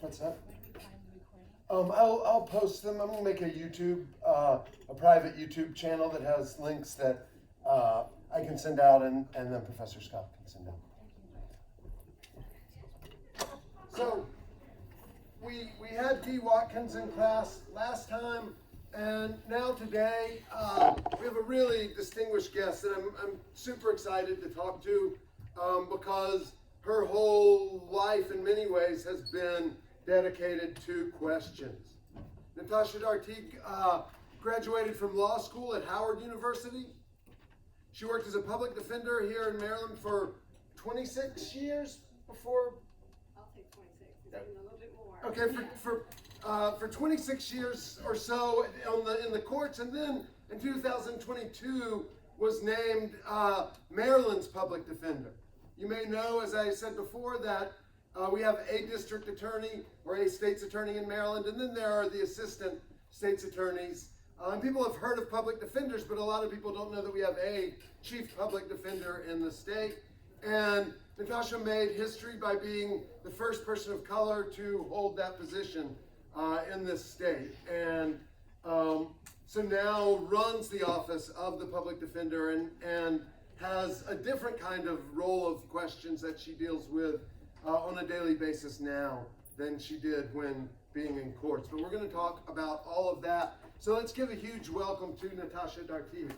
What's that? I'll post them. I'm gonna make a private YouTube channel that has links that I can send out, and then Professor Scott can send out. So we had Dee Watkins in class last time, and now today we have a really distinguished guest that I'm super excited to talk to because her whole life in many ways has been dedicated to questions. Natasha Dartigue graduated from law school at Howard University. She worked as a public defender here in Maryland for 26 years before. I'll take 26. It's even a little bit more. Okay, for 26 years or so in the courts, and then in 2022 was named Maryland's public defender. You may know, as I said before, that we have a district attorney or a state's attorney in Maryland, and then there are the assistant state's attorneys. And people have heard of public defenders, but a lot of people don't know that we have a chief public defender in the state. And Natasha made history by being the first person of color to hold that position in this state. And so now runs the office of the public defender and has a different kind of role of questions that she deals with on a daily basis now than she did when being in courts. But we're going to talk about all of that. So let's give a huge welcome to Natasha Dartigue.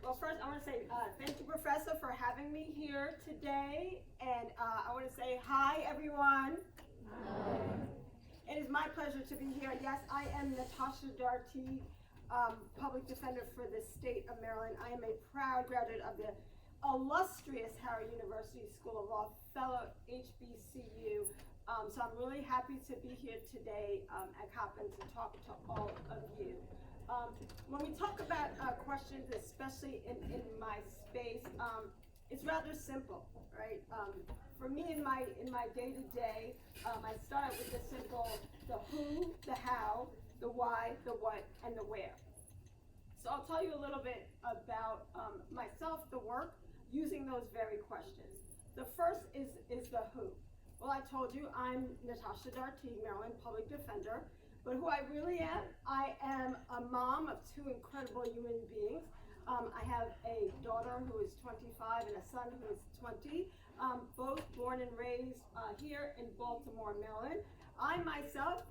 Well, first I want to say thank you, Professor, for having me here today. And I want to say hi, everyone. Hi. It is my pleasure to be here. Yes, I am Natasha Dartigue, public defender for the state of Maryland. I am a proud graduate of the illustrious Howard University School of Law, fellow HBCU. So I'm really happy to be here today at COP and to talk to all of you. When we talk about questions, especially in my space, it's rather simple, right? For me, in my day-to-day, I start out with the simple: the who, the how, the why, the what, and the where. So I'll tell you a little bit about myself, the work, using those very questions. The first is the who. Well, I told you I'm Natasha Dartigue, Maryland Public Defender, but who I really am, I am a mom of two incredible human beings. I have a daughter who is 25 and a son who is 20, both born and raised here in Baltimore, Maryland. I myself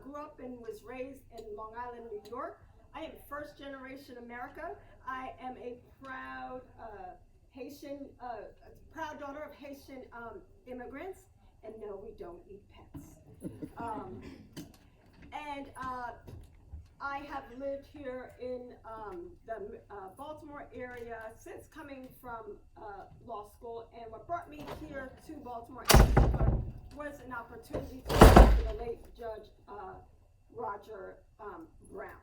grew up and was raised in Long Island, New York. I am first generation America. I am a proud Haitian, proud daughter of Haitian immigrants, and no, we don't eat pets. And I have lived here in the Baltimore area since coming from law school, and what brought me here to Baltimore was an opportunity to work with the late Judge Roger Brown.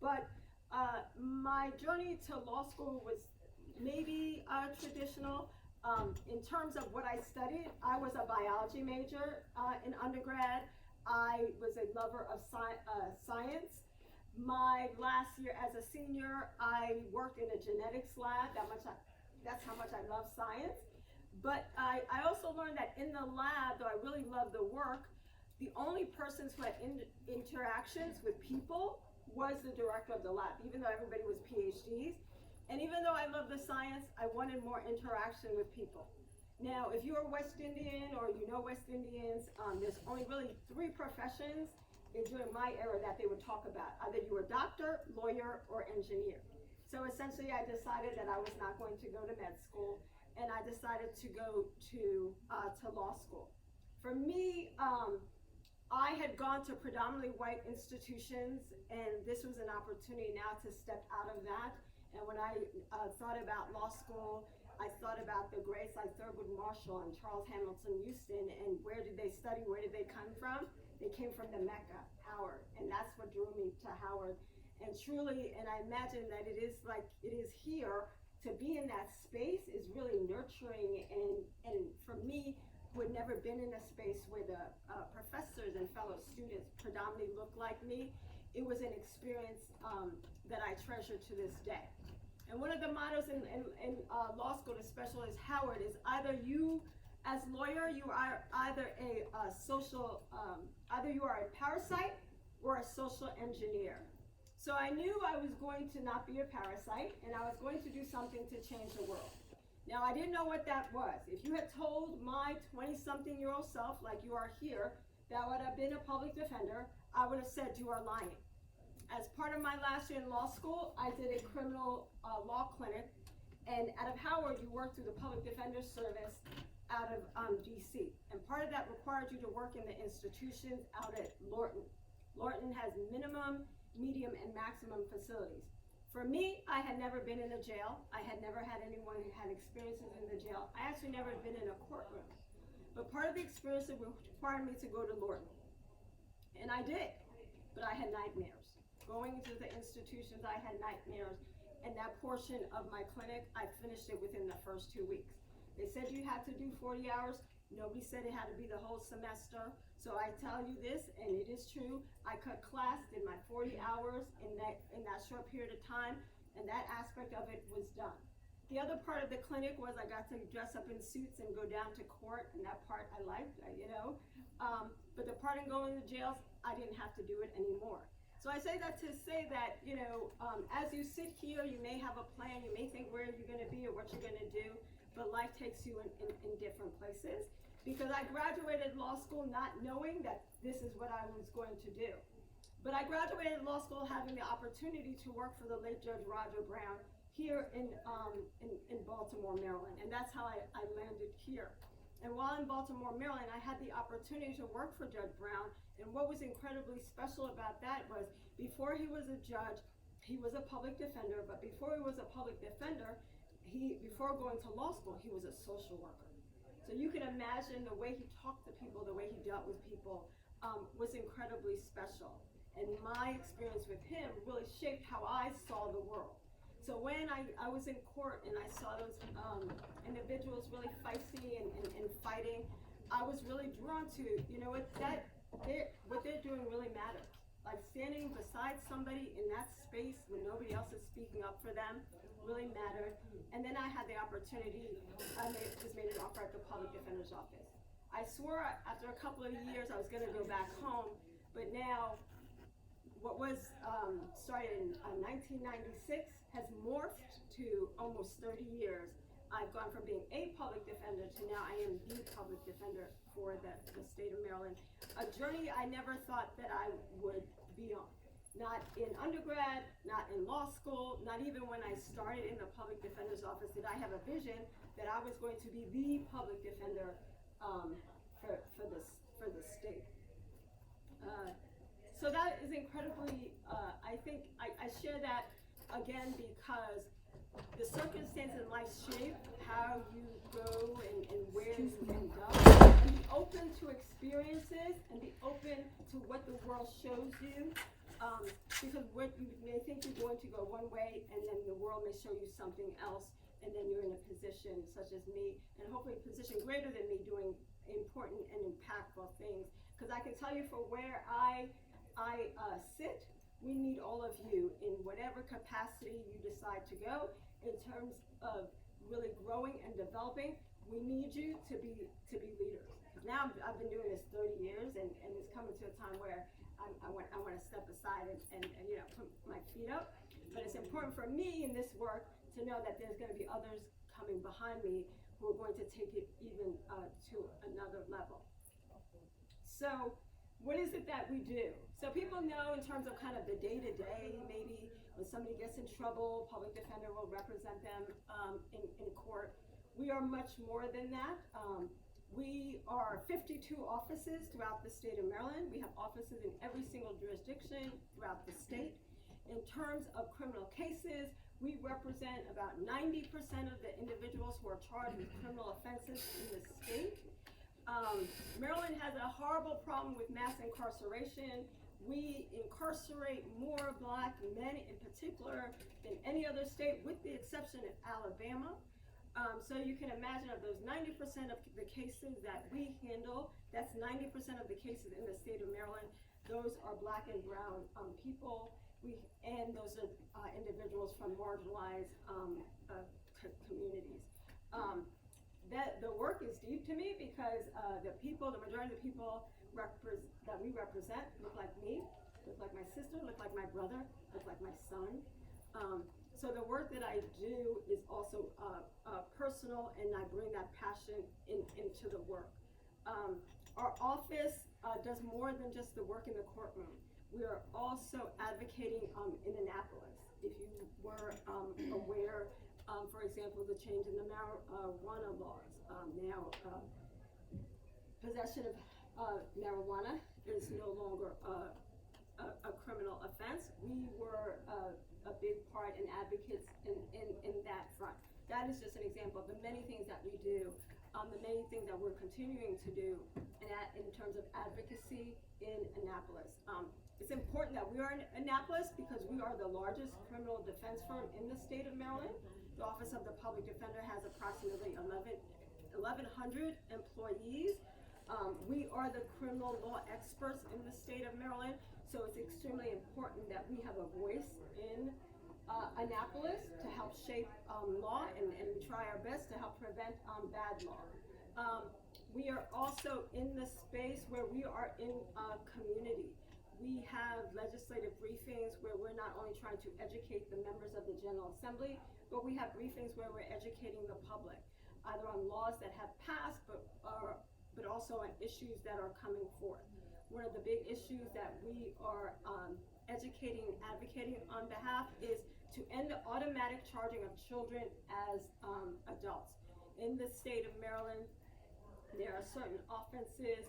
But my journey to law school was maybe traditional. In terms of what I studied, I was a biology major in undergrad. I was a lover of science. My last year as a senior, I worked in a genetics lab. That's how much I love science. But I also learned that in the lab, though I really loved the work, the only persons who had interactions with people was the director of the lab, even though everybody was PhDs. And even though I love the science, I wanted more interaction with people. Now, if you're West Indian or you know West Indians, there's only really three professions during my era that they would talk about. Either you were a doctor, lawyer, or engineer. So essentially, I decided that I was not going to go to med school, and I decided to go to law school. For me, I had gone to predominantly white institutions, and this was an opportunity now to step out of that. And when I thought about law school, I thought about the greats like Thurgood Marshall and Charles Hamilton Houston, and where did they study, where did they come from? They came from the Mecca, Howard, and that's what drew me to Howard. And truly, and I imagine that it is like it is here, to be in that space is really nurturing, and for me, who had never been in a space where the professors and fellow students predominantly looked like me, it was an experience that I treasure to this day. And one of the mottos in law school, especially as Howard, is either you, as lawyer, you are either a social, either you are a parasite or a social engineer. So I knew I was going to not be a parasite, and I was going to do something to change the world. Now, I didn't know what that was. If you had told my 20-something-year-old self, like you are here, that would have been a public defender, I would have said you are lying. As part of my last year in law school, I did a criminal law clinic, and out of Howard, you work through the Public Defender Service out of DC. And part of that required you to work in the institutions out at Lorton. Lorton has minimum, medium, and maximum facilities. For me, I had never been in a jail. I had never had anyone who had experiences in the jail. I actually never been in a courtroom. But part of the experience required me to go to Lorton. And I did, but I had nightmares. Going into the institutions, I had nightmares. And that portion of my clinic, I finished it within the first 2 weeks. They said you had to do 40 hours. Nobody said it had to be the whole semester. So I tell you this, and it is true, I cut class, did my 40 hours in that short period of time, and that aspect of it was done. The other part of the clinic was I got to dress up in suits and go down to court, and that part I liked, but the part in going to jails, I didn't have to do it anymore. So I say that to say that, as you sit here, you may have a plan, you may think where you're gonna be or what you're gonna do, but life takes you in different places. Because I graduated law school not knowing that this is what I was going to do. But I graduated law school having the opportunity to work for the late Judge Roger Brown here in Baltimore, Maryland. And that's how I landed here. And while in Baltimore, Maryland, I had the opportunity to work for Judge Brown. And what was incredibly special about that was before he was a judge, he was a public defender. But before he was a public defender, before going to law school, he was a social worker. So you can imagine the way he talked to people, the way he dealt with people was incredibly special. And my experience with him really shaped how I saw the world. So when I was in court and I saw those individuals really feisty and fighting, I was really drawn to, what they're doing really matters. Like standing beside somebody in that space when nobody else is speaking up for them really mattered. And then I had the opportunity, I was made an offer at the Public Defender's Office. I swore after a couple of years I was gonna go back home, but now what was started in 1996 has morphed to almost 30 years. I've gone from being a public defender to now I am the public defender for the state of Maryland. A journey I never thought that I would be on. Not in undergrad, not in law school, not even when I started in the Public Defender's Office did I have a vision that I was going to be the public defender for the state. So that is incredibly, I think I share that again because the circumstances in life shape how you go and where you end up. And be open to experiences and be open to what the world shows you. Because what you may think you're going to go one way and then the world may show you something else and then you're in a position such as me and hopefully a position greater than me doing important and impactful things. Because I can tell you for where I sit, we need all of you in whatever capacity you decide to go in terms of really growing and developing. We need you to be leaders. Now I've been doing this 30 years and it's coming to a time where I want to step aside and put my feet up. But it's important for me in this work to know that there's going to be others coming behind me who are going to take it even to another level. So what is it that we do? So people know in terms of kind of the day-to-day, maybe when somebody gets in trouble, public defender will represent them in court. We are much more than that. We are 52 offices throughout the state of Maryland. We have offices in every single jurisdiction throughout the state. In terms of criminal cases, we represent about 90% of the individuals who are charged with criminal offenses in the state. Maryland has a horrible problem with mass incarceration. We incarcerate more Black men in particular than any other state, with the exception of Alabama. So you can imagine of those 90% of the cases that we handle, that's 90% of the cases in the state of Maryland. Those are Black and brown people. And those are individuals from marginalized communities. That the work is deep to me because the majority of the people that we represent look like me, look like my sister, look like my brother, look like my son. So the work that I do is also personal, and I bring that passion into the work. Our office does more than just the work in the courtroom. We are also advocating in Annapolis. If you were aware, for example, the change in the marijuana laws. Now, possession of marijuana is no longer a criminal offense. We were a big part and advocates in that front. That is just an example of the many things that we do, the many things that we're continuing to do in terms of advocacy in Annapolis. It's important that we are in Annapolis because we are the largest criminal defense firm in the state of Maryland. The Office of the Public Defender has approximately 1,100 employees. We are the criminal law experts in the state of Maryland, so it's extremely important that we have a voice in Annapolis to help shape law, and we try our best to help prevent bad law. We are also in the space where we are in community. We have legislative briefings where we're not only trying to educate the members of the General Assembly, but we have briefings where we're educating the public, either on laws that have passed, but also on issues that are coming forth. One of the big issues that we are educating and advocating on behalf is to end the automatic charging of children as adults. In the state of Maryland, there are certain offenses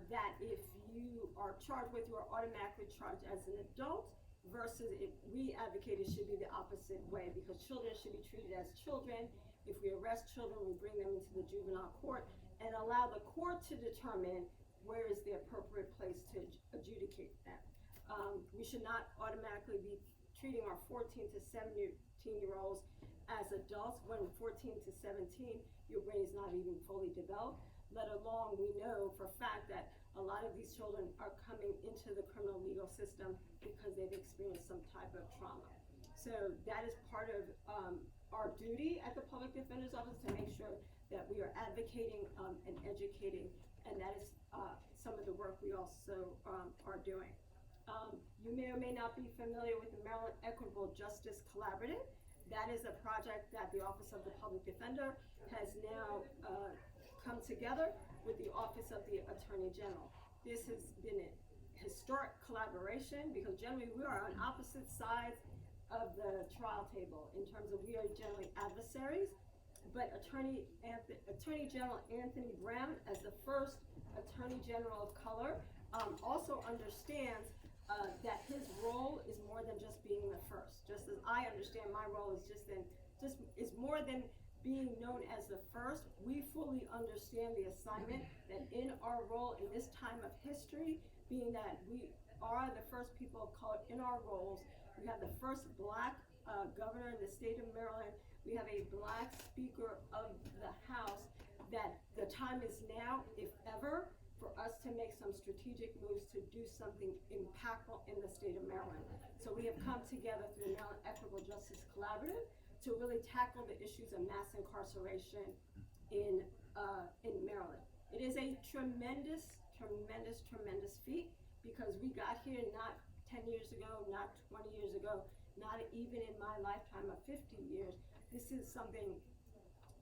that if you are charged with, you are automatically charged as an adult, versus if we advocate it should be the opposite way, because children should be treated as children. If we arrest children, we bring them into the juvenile court and allow the court to determine where is the appropriate place to adjudicate them. We should not automatically be treating our 14 to 17-year-olds as adults when 14 to 17, your brain is not even fully developed, let alone we know for a fact that a lot of these children are coming into the criminal legal system because they've experienced some type of trauma. So that is part of our duty at the Public Defender's Office, to make sure that we are advocating and educating, and that is some of the work we also are doing. You may or may not be familiar with the Maryland Equitable Justice Collaborative. That is a project that the Office of the Public Defender has now come together with the Office of the Attorney General. This has been a historic collaboration because generally we are on opposite sides of the trial table in terms of we are generally adversaries, but Attorney General Anthony Brown, as the first Attorney General of color, also understands that his role is more than just being the first. Just as I understand my role is is more than being known as the first. We fully understand the assignment that in our role in this time of history, being that we are the first people of color in our roles, we have the first Black governor in the state of Maryland, we have a Black Speaker of the House, that the time is now, if ever, for us to make some strategic moves to do something impactful in the state of Maryland. So we have come together through the Maryland Equitable Justice Collaborative to really tackle the issues of mass incarceration in Maryland. It is a tremendous feat, because we got here not 10 years ago, not 20 years ago, not even in my lifetime of 50 years. This is something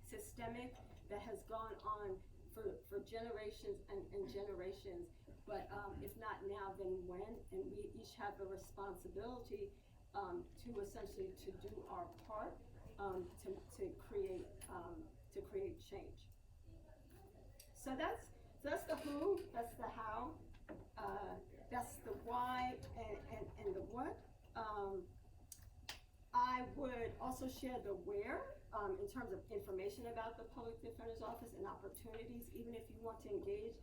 systemic that has gone on for generations and generations, but if not now, then when? And we each have the responsibility to essentially to do our part to create change. So that's the who, that's the how, that's the why, and the what. I would also share the where in terms of information about the Public Defender's Office and opportunities. Even if you want to engage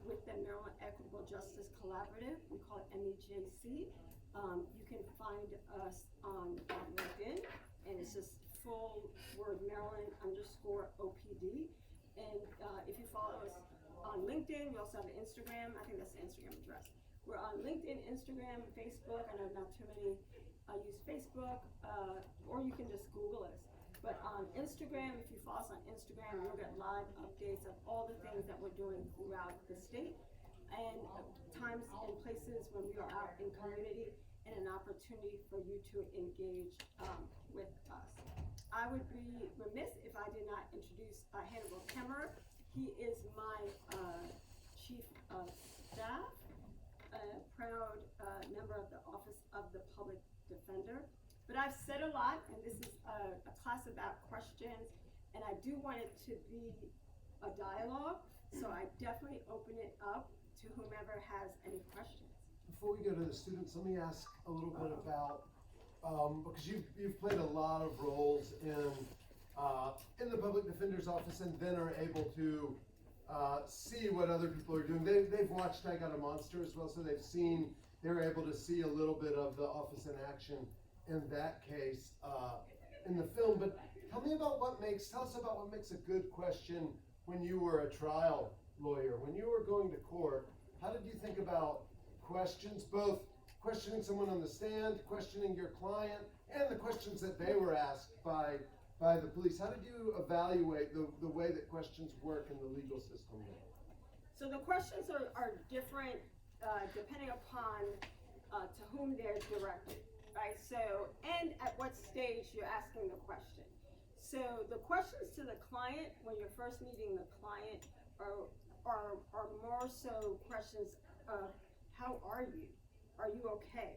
with the Maryland Equitable Justice Collaborative, we call it MEJC, you can find us on LinkedIn, and it's just full word Maryland_OPD. And if you follow us on LinkedIn, we also have an Instagram. I think that's the Instagram address. We're on LinkedIn, Instagram, Facebook. I know not too many use Facebook, or you can just Google us. But on Instagram, if you follow us on Instagram, you'll get live updates of all the things that we're doing throughout the state, and times and places when we are out in community, and an opportunity for you to engage with us. I would be remiss if I did not introduce Hannibal Kemmerer. He is my Chief of Staff, a proud member of the Office of the Public Defender. But I've said a lot, and this is a class about questions, and I do want it to be a dialogue, so I definitely open it up to whomever has any questions. Before we go to the students, let me ask a little bit about, because you've played a lot of roles in the Public Defender's Office, and then are able to see what other people are doing. They've watched I Got a Monster as well, so they're able to see a little bit of the office in action in that case in the film. But tell us about what makes a good question when you were a trial lawyer, when you were going to court. How did you think about questions, both questioning someone on the stand, questioning your client, and the questions that they were asked by the police? How did you evaluate the way that questions work in the legal system there? So the questions are different depending upon to whom they're directed, right? So, and at what stage you're asking the question. So the questions to the client when you're first meeting the client are more so questions of, how are you? Are you okay?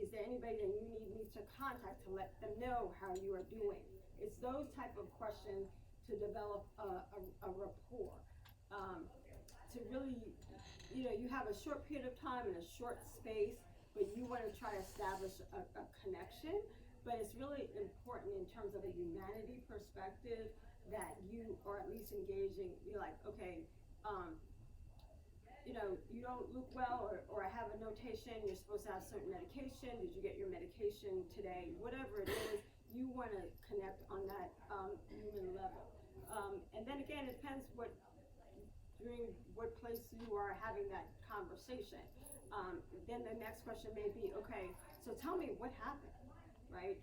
Is there anybody that you need me to contact to let them know how you are doing? It's those type of questions to develop a rapport. To really, you have a short period of time in a short space, but you want to try to establish a connection. But it's really important in terms of a humanity perspective that you are at least engaging. You're like, okay, you don't look well, or I have a notation, you're supposed to have certain medication, did you get your medication today? Whatever it is, you want to connect on that human level. And then again, it depends during what place you are having that conversation. Then the next question may be, okay, so tell me what happened, right?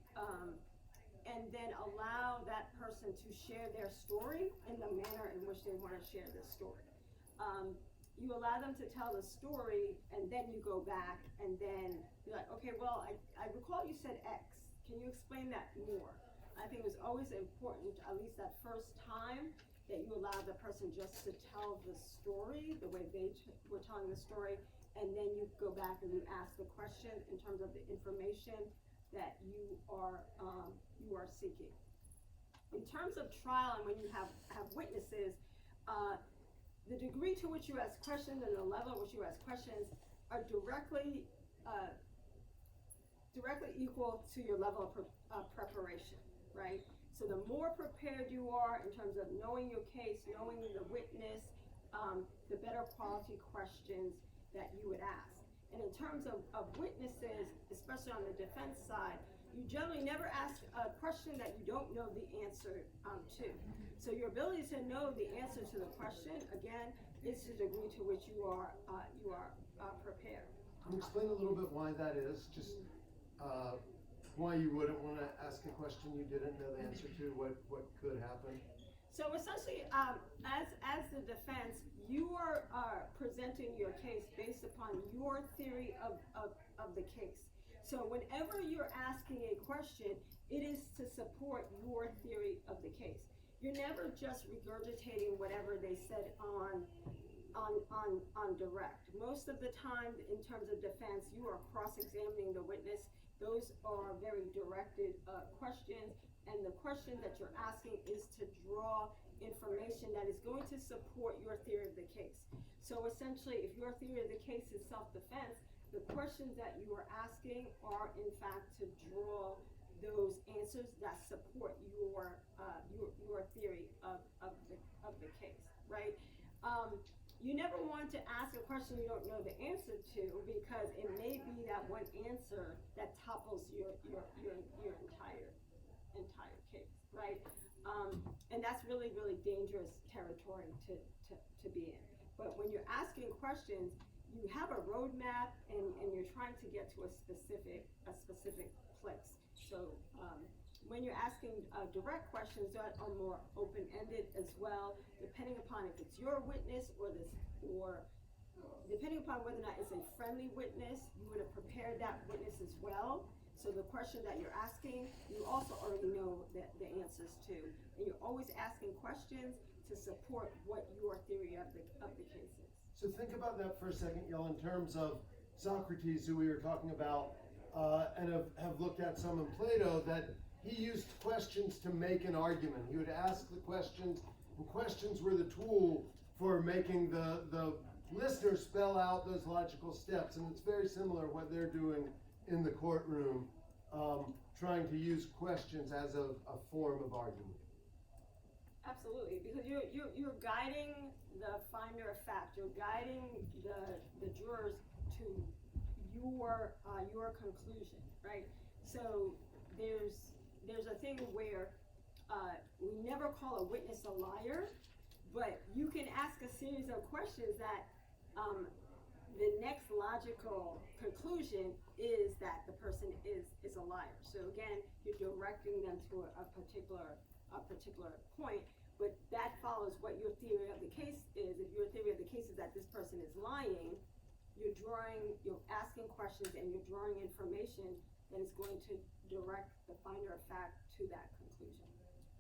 And then allow that person to share their story in the manner in which they want to share the story. You allow them to tell the story, and then you go back, and then you're like, okay, well, I recall you said X. Can you explain that more? I think it was always important, at least that first time, that you allow the person just to tell the story the way they were telling the story, and then you go back and you ask the question in terms of the information that you are seeking. In terms of trial, and when you have witnesses, the degree to which you ask questions and the level at which you ask questions are directly equal to your level of preparation, right? So the more prepared you are in terms of knowing your case, knowing the witness, the better quality questions that you would ask. And in terms of witnesses, especially on the defense side, you generally never ask a question that you don't know the answer to. So your ability to know the answer to the question, again, is the degree to which you are prepared. Can you explain a little bit why that is? Just why you wouldn't want to ask a question you didn't know the answer to, what could happen? So essentially, as the defense, you are presenting your case based upon your theory of the case. So whenever you're asking a question, it is to support your theory of the case. You're never just regurgitating whatever they said on direct. Most of the time, in terms of defense, you are cross-examining the witness. Those are very directed questions, and the question that you're asking is to draw information that is going to support your theory of the case. So essentially, if your theory of the case is self-defense, the questions that you are asking are in fact to draw those answers that support your theory of the case, right? You never want to ask a question you don't know the answer to, because it may be that one answer that topples your entire case, right? And that's really, really dangerous territory to be in. But when you're asking questions, you have a roadmap and you're trying to get to a specific place. So when you're asking direct questions that are more open-ended as well, depending upon if it's your witness or depending upon whether or not it's a friendly witness, you would have prepared that witness as well. So the question that you're asking, you also already know the answers to. And you're always asking questions to support what your theory of the case is. So think about that for a second, y'all, in terms of Socrates, who we were talking about, and have looked at some in Plato, that he used questions to make an argument. He would ask the questions, and questions were the tool for making the listener spell out those logical steps. And it's very similar what they're doing in the courtroom, trying to use questions as a form of argument. Absolutely, because you're guiding the finder of fact. You're guiding the jurors to your conclusion, right? So there's a thing where we never call a witness a liar, but you can ask a series of questions that the next logical conclusion is that the person is a liar. So again, you're directing them to a particular point, but that follows what your theory of the case is. If your theory of the case is that this person is lying, you're asking questions and you're drawing information that is going to direct the finder of fact to that conclusion.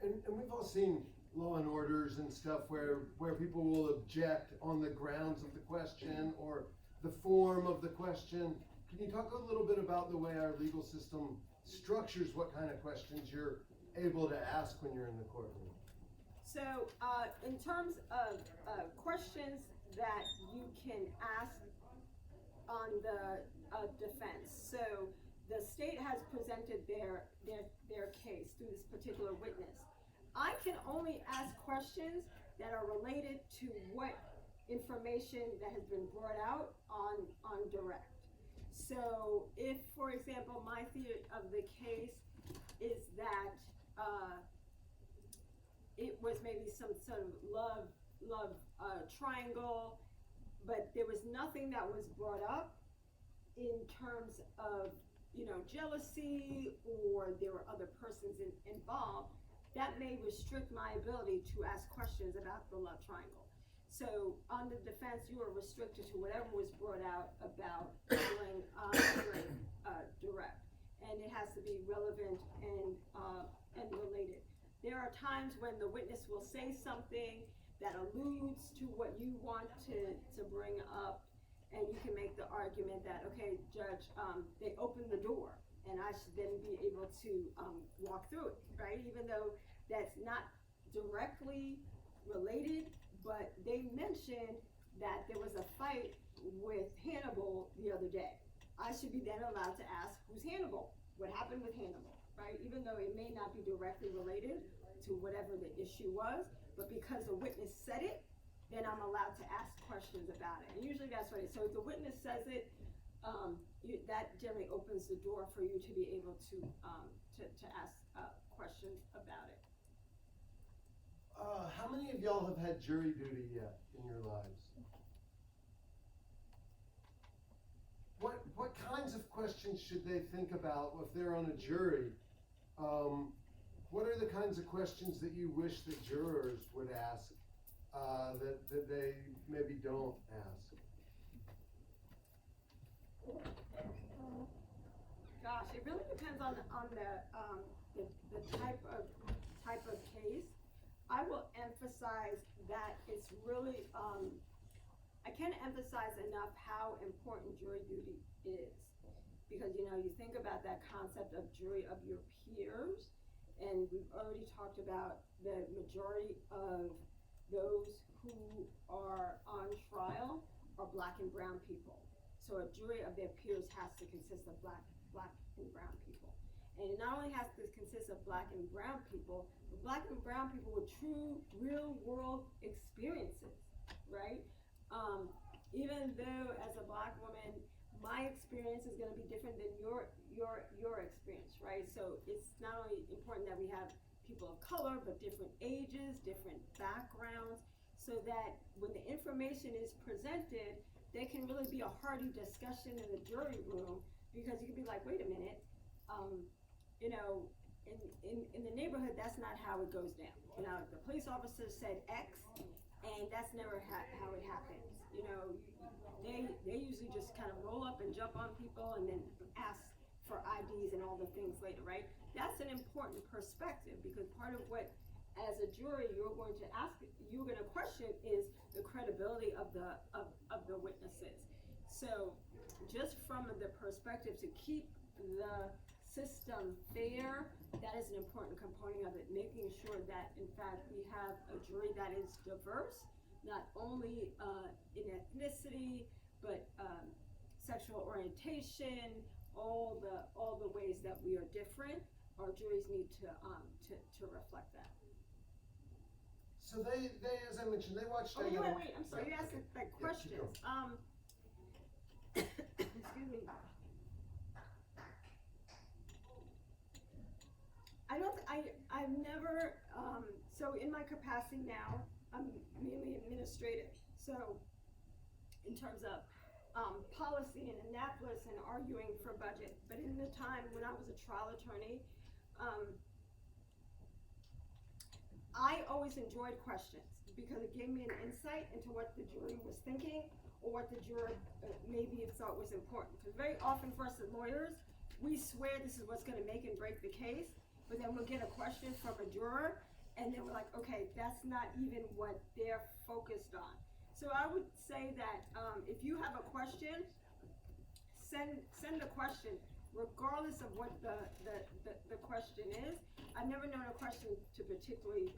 And we've all seen Law and Orders and stuff where people will object on the grounds of the question or the form of the question. Can you talk a little bit about the way our legal system structures what kind of questions you're able to ask when you're in the courtroom? So in terms of questions that you can ask on the defense, so the state has presented their case through this particular witness. I can only ask questions that are related to what information that has been brought out on direct. So if, for example, my theory of the case is that it was maybe some sort of love triangle, but there was nothing that was brought up in terms of, jealousy, or there were other persons involved, that may restrict my ability to ask questions about the love triangle. So on the defense, you are restricted to whatever was brought out about during direct, and it has to be relevant and related. There are times when the witness will say something that alludes to what you want to bring up, and you can make the argument that, okay, Judge, they opened the door, and I should then be able to walk through it, right? Even though that's not directly related, but they mentioned that there was a fight with Hannibal the other day. I should be then allowed to ask, who's Hannibal? What happened with Hannibal, right? Even though it may not be directly related to whatever the issue was, but because the witness said it, then I'm allowed to ask questions about it. And usually that's what it is. So if the witness says it, that generally opens the door for you to be able to ask questions about it. How many of y'all have had jury duty yet in your lives? What kinds of questions should they think about if they're on a jury? What are the kinds of questions that you wish the jurors would ask that they maybe don't ask? Gosh, it really depends on the type of case. I will emphasize that it's really I can't emphasize enough how important jury duty is, because you think about that concept of jury of your peers, and we've already talked about the majority of those who are on trial are Black and brown people. So a jury of their peers has to consist of black and brown people. And it not only has to consist of Black and brown people, but Black and brown people with true, real world experiences, right? Even though as a Black woman, my experience is going to be different than your experience, right? So it's not only important that we have people of color, but different ages, different backgrounds, so that when the information is presented, they can really be a hearty discussion in the jury room, because you can be like, wait a minute, you know, in the neighborhood, that's not how it goes down. You know, the police officer said X, and that's never how it happens. You know, they usually just kind of roll up and jump on people and then ask for IDs and all the things later, right? That's an important perspective, because part of what, as a jury, you're going to question is the credibility of the witnesses. So, just from the perspective to keep the system fair, that is an important component of it, making sure that in fact we have a jury that is diverse, not only in ethnicity, but sexual orientation, all the ways that we are different. Our juries need to reflect that. So they, as I mentioned, they watched. Oh, wait, I'm sorry, you asked like questions. Excuse me. I've never, so in my capacity now, I'm mainly administrative. So in terms of policy in Annapolis and arguing for budget, but in the time when I was a trial attorney, I always enjoyed questions, because it gave me an insight into what the jury was thinking, or what the juror maybe thought was important. Because very often for us as lawyers, we swear this is what's going to make and break the case, but then we'll get a question from a juror, and then we're like, okay, that's not even what they're focused on. So I would say that if you have a question, send the question, regardless of what the question is. I've never known a question to particularly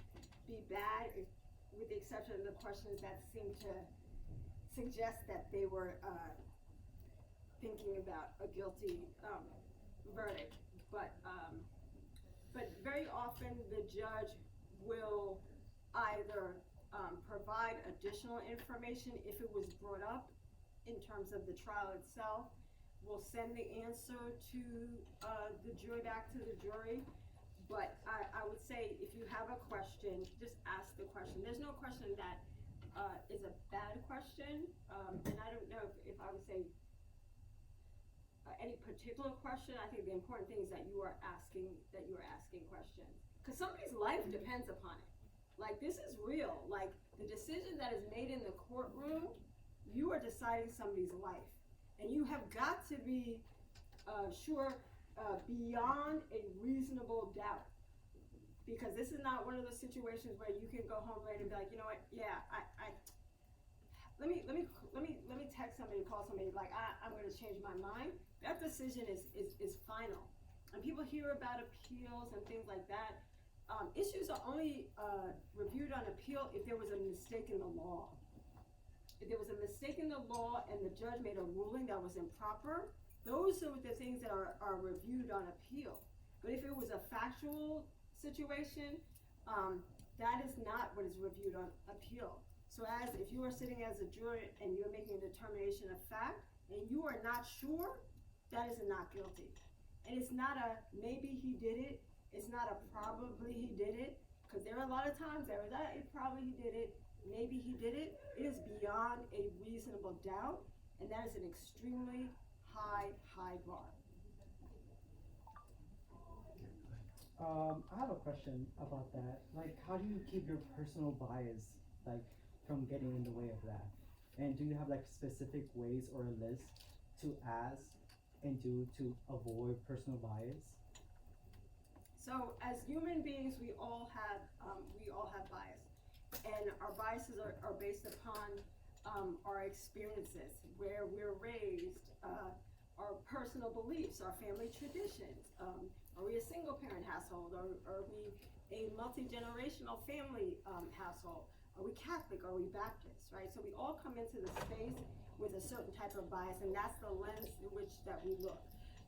be bad, with the exception of the questions that seem to suggest that they were thinking about a guilty verdict. But very often the judge will either provide additional information if it was brought up in terms of the trial itself. We'll send the answer to the jury, back to the jury. But I would say, if you have a question, just ask the question. There's no question that is a bad question, and I don't know if I would say any particular question. I think the important thing is that you are asking questions, because somebody's life depends upon it. Like, this is real. Like, the decision that is made in the courtroom, you are deciding somebody's life, and you have got to be sure beyond a reasonable doubt, because this is not one of those situations where you can go home later and be like, you know what, yeah, let me text somebody, call somebody, like, I'm going to change my mind. That decision is final. And people hear about appeals and things like that. Issues are only reviewed on appeal if there was a mistake in the law. If there was a mistake in the law and the judge made a ruling that was improper, those are the things that are reviewed on appeal. But if it was a factual situation, that is not what is reviewed on appeal. So if you are sitting as a juror and you're making a determination of fact, and you are not sure, that is a not guilty. And it's not a maybe he did it, it's not a probably he did it, because there are a lot of times there is that probably he did it, maybe he did it. It is beyond a reasonable doubt, and that is an extremely high bar. I have a question about that. Like, how do you keep your personal bias, like, from getting in the way of that? And do you have, like, specific ways or a list to ask and do to avoid personal bias? So, as human beings, we all have bias, and our biases are based upon our experiences, where we're raised, our personal beliefs, our family traditions. Are we a single parent household? Are we a multi-generational family household? Are we Catholic? Are we Baptist, right? So we all come into the space with a certain type of bias, and that's the lens through which that we look.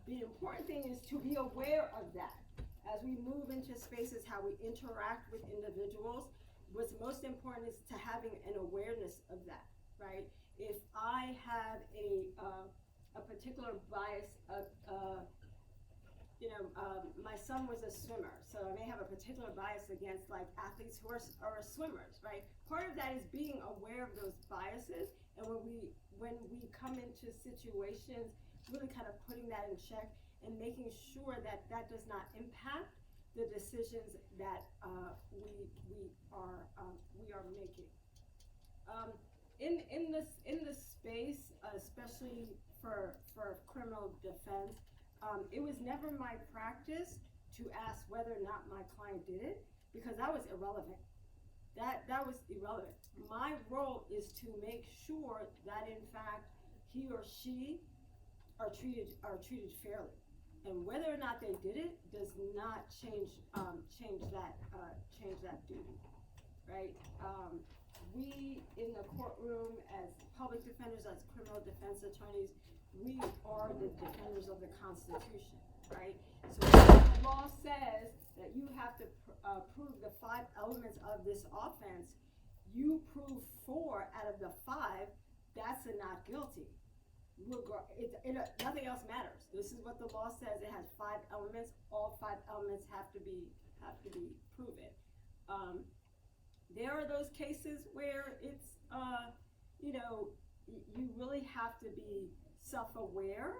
The important thing is to be aware of that. As we move into spaces, how we interact with individuals, what's most important is to having an awareness of that, right? If I have a particular bias my son was a swimmer, so I may have a particular bias against like athletes who are swimmers, right? Part of that is being aware of those biases, and when we come into situations, really kind of putting that in check and making sure that that does not impact the decisions that we are making. In this space, especially for criminal defense, it was never my practice to ask whether or not my client did it, because that was irrelevant. That was irrelevant. My role is to make sure that in fact he or she are treated fairly, and whether or not they did it does not change that duty, right? We in the courtroom as public defenders, as criminal defense attorneys, we are the defenders of the Constitution, right? So the law says that you have to prove the 5 elements of this offense. You prove 4 out of the 5, that's a not guilty. Nothing else matters. This is what the law says. It has 5 elements. All 5 elements have to be proven. There are those cases where it's you really have to be self-aware,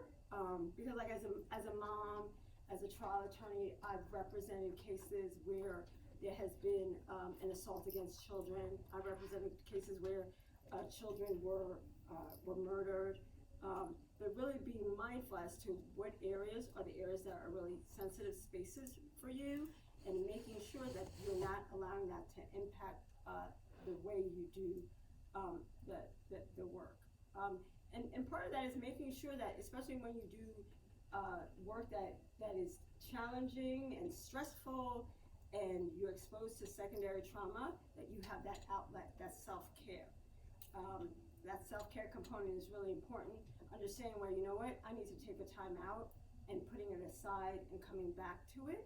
because like as a mom, as a trial attorney, I've represented cases where there has been an assault against children. I've represented cases where children were murdered. But really being mindful as to what areas are the areas that are really sensitive spaces for you, and making sure that you're not allowing that to impact the way you do the work. And part of that is making sure that, especially when you do work that is challenging and stressful, and you're exposed to secondary trauma, that you have that outlet, that self-care. That self-care component is really important. Understanding where, you know what, I need to take a time out, and putting it aside and coming back to it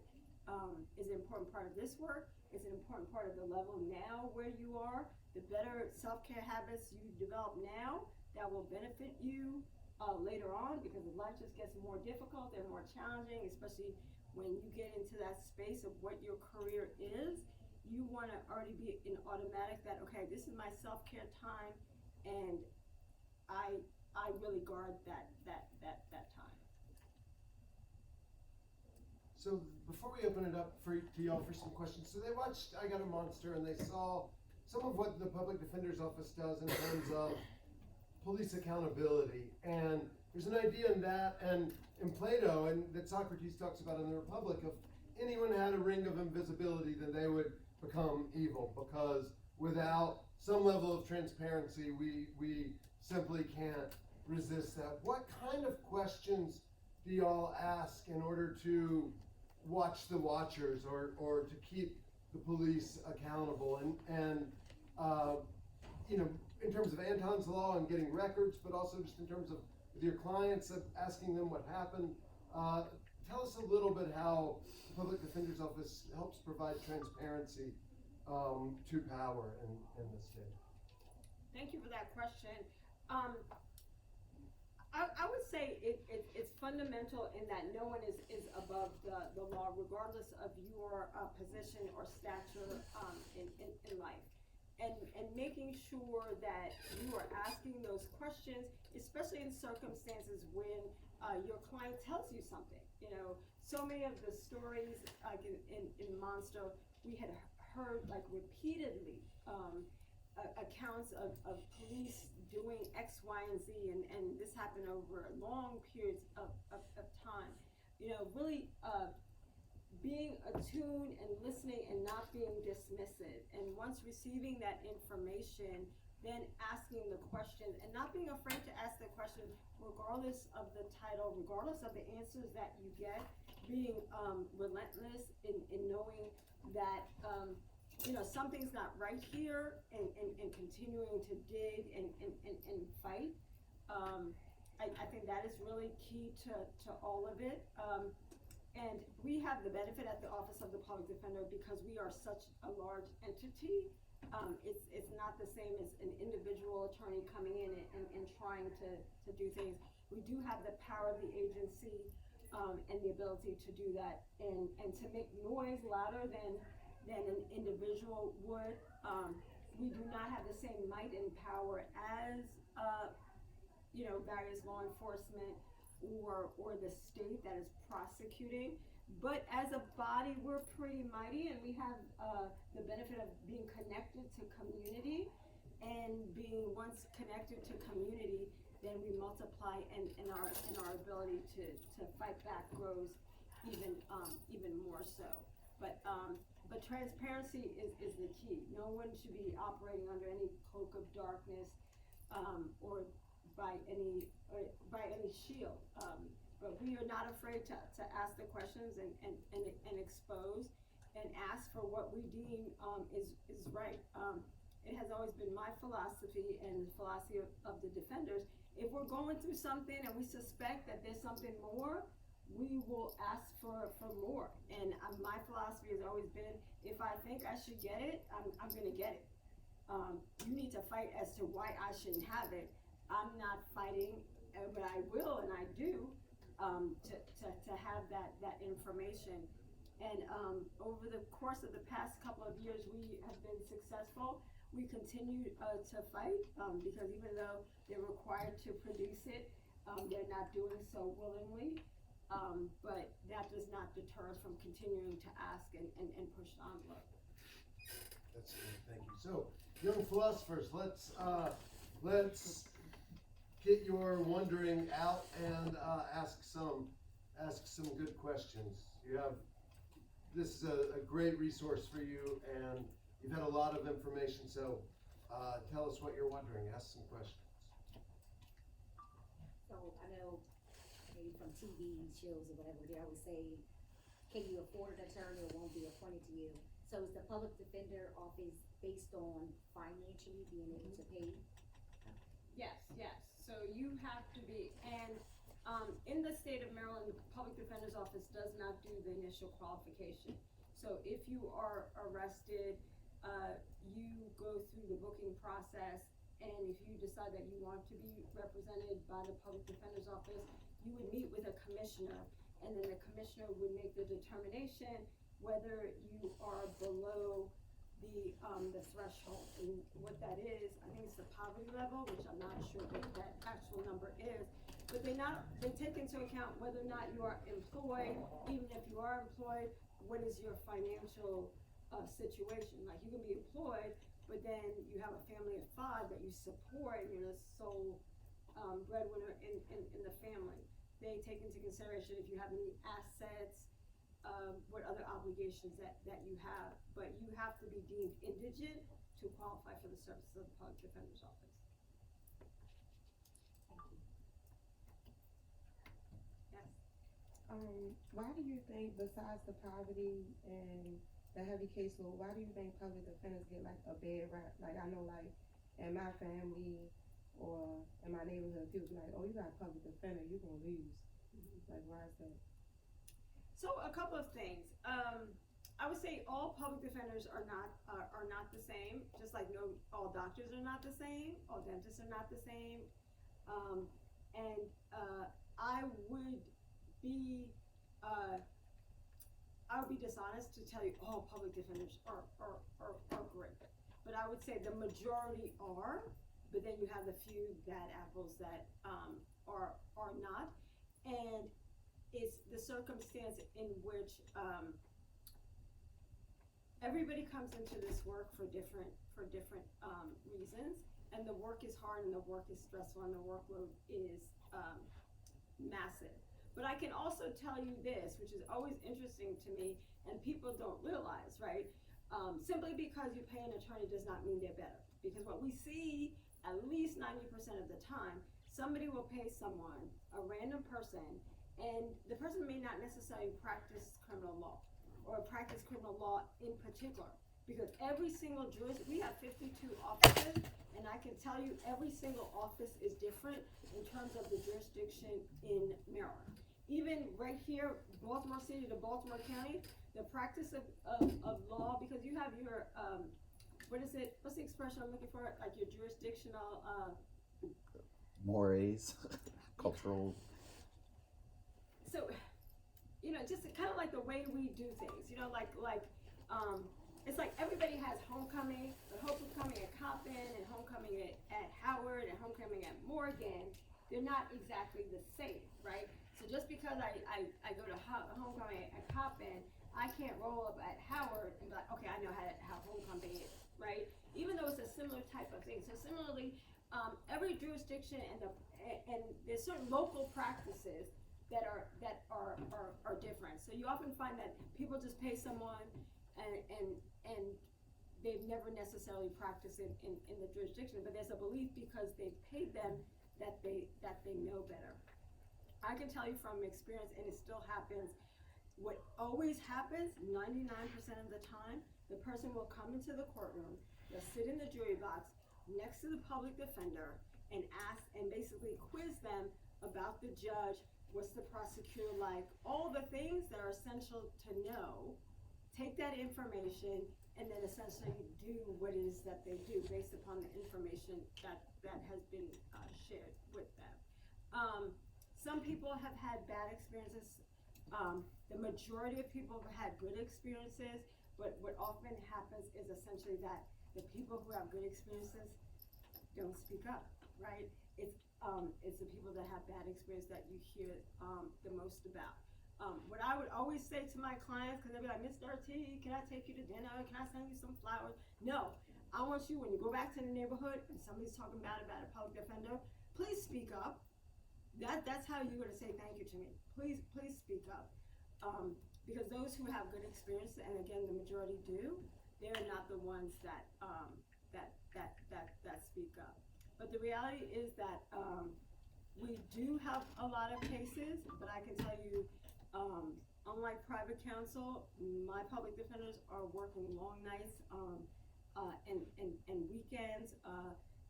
is an important part of this work. It's an important part of the level now where you are. The better self-care habits you develop now, that will benefit you later on, because life just gets more difficult and more challenging, especially when you get into that space of what your career is. You want to already be in automatic that, okay, this is my self-care time, and I really guard that time. So before we open it up to y'all for some questions, so they watched I Got a Monster, and they saw some of what the Public Defender's Office does in terms of police accountability. And there's an idea in that, and in Plato, and that Socrates talks about in the Republic, of anyone had a ring of invisibility, then they would become evil, because without some level of transparency, we simply can't resist that. What kind of questions do y'all ask in order to watch the watchers, or to keep the police accountable? And in terms of Anton's Law and getting records, but also just in terms of with your clients, of asking them what happened. Tell us a little bit how the Public Defender's Office helps provide transparency to power in the state. Thank you for that question. I would say it's fundamental in that no one is above the law, regardless of your position or stature in life. And making sure that you are asking those questions, especially in circumstances when your client tells you something. So many of the stories, like in Monster, we had heard like repeatedly accounts of police doing X, Y, and Z, and this happened over long periods of time. Really being attuned and listening and not being dismissive. And once receiving that information, then asking the question, and not being afraid to ask the question, regardless of the title, regardless of the answers that you get, being relentless in knowing that something's not right here, and continuing to dig and fight. I think that is really key to all of it. And we have the benefit at the Office of the Public Defender, because we are such a large entity. It's not the same as an individual attorney coming in and trying to do things. We do have the power of the agency and the ability to do that, and to make noise louder than an individual would. We do not have the same might and power as, various law enforcement or the state that is prosecuting. But as a body, we're pretty mighty, and we have the benefit of being connected to community, and being once connected to community, then we multiply, and our ability to fight back grows even more so. But transparency is the key. No one should be operating under any cloak of darkness, or by any shield. But we are not afraid to ask the questions and expose and ask for what we deem is right. It has always been my philosophy and the philosophy of the defenders. If we're going through something and we suspect that there's something more, we will ask for more. And my philosophy has always been, if I think I should get it, I'm gonna get it. You need to fight as to why I shouldn't have it. I'm not fighting, but I will and I do, to have that information. And over the course of the past couple of years, we have been successful. We continue to fight, because even though they're required to produce it, they're not doing so willingly. But that does not deter us from continuing to ask and push the envelope. That's good, thank you. So, young philosophers, let's get your wondering out and ask some good questions. This is a great resource for you, and you've had a lot of information, so tell us what you're wondering. Ask some questions. So I know maybe from TV shows or whatever, they always say, can you afford an attorney or won't be appointed to you? So is the public defender office based on financially being able to pay? Yes. So you have to be, and in the state of Maryland, the public defender's office does not do the initial qualification. So if you are arrested, you go through the booking process, and if you decide that you want to be represented by the public defender's office, you would meet with a commissioner, and then the commissioner would make the determination whether you are below the threshold. And what that is, I think it's the poverty level, which I'm not sure what that actual number is, but they take into account whether or not you are employed. Even if you are employed, what is your financial situation? Like, you can be employed, but then you have a family of 5 that you support, and you're the sole breadwinner in the family. They take into consideration if you have any assets, what other obligations that you have, but you have to be deemed indigent to qualify for the services of the public defender's office. Thank you. Yes. Why do you think, besides the poverty and the heavy caseload, why do you think public defenders get like a bad rap? Like, I know, like, in my family or in my neighborhood, people be like, oh, you got a public defender, you're gonna lose. Like, why is that? So a couple of things. I would say all public defenders are not the same. Just like all doctors are not the same, all dentists are not the same. I would be dishonest to tell you all public defenders are great. But I would say the majority are. But then you have the few bad apples that are not, and it's the circumstance in which everybody comes into this work for different reasons, and the work is hard, and the work is stressful, and the workload is massive. But I can also tell you this, which is always interesting to me, and people don't realize, right? Simply because you pay an attorney does not mean they're better. Because what we see, at least 90% of the time, somebody will pay someone, a random person, and the person may not necessarily practice criminal law or practice criminal law in particular, because every single we have 52 offices, and I can tell you every single office is different in terms of the jurisdiction in Maryland. Even right here, Baltimore City to Baltimore County, the practice of law, because you have your, what's the expression I'm looking for? Like your jurisdictional, mores, cultural. So you know, just kind of like the way we do things, you know, it's like everybody has homecoming, but homecoming at Coppin and homecoming at Howard and homecoming at Morgan, they're not exactly the same, right? So just because I go to homecoming at Coppin, I can't roll up at Howard and be like, okay, I know how homecoming is, right? Even though it's a similar type of thing. So similarly, every jurisdiction and there's certain local practices that are different. So you often find that people just pay someone and they've never necessarily practiced in the jurisdiction, but there's a belief because they've paid them that they know better. I can tell you from experience, and it still happens, what always happens 99% of the time, the person will come into the courtroom, they'll sit in the jury box next to the public defender and ask and basically quiz them about the judge, what's the prosecutor like, all the things that are essential to know, take that information, and then essentially do what it is that they do based upon the information that has been shared with them. Some people have had bad experiences. The majority of people have had good experiences, but what often happens is essentially that the people who have good experiences don't speak up, right? It's the people that have bad experience that you hear the most about. What I would always say to my clients, because they'll be like, Miss Dartigue, can I take you to dinner? Can I send you some flowers? No, I want you, when you go back to the neighborhood and somebody's talking bad about a public defender, please speak up. That's how you're gonna say thank you to me. Please speak up. Because those who have good experience, and again, the majority do, they're not the ones that speak up. But the reality is that we do have a lot of cases, but I can tell you, unlike private counsel, my public defenders are working long nights and weekends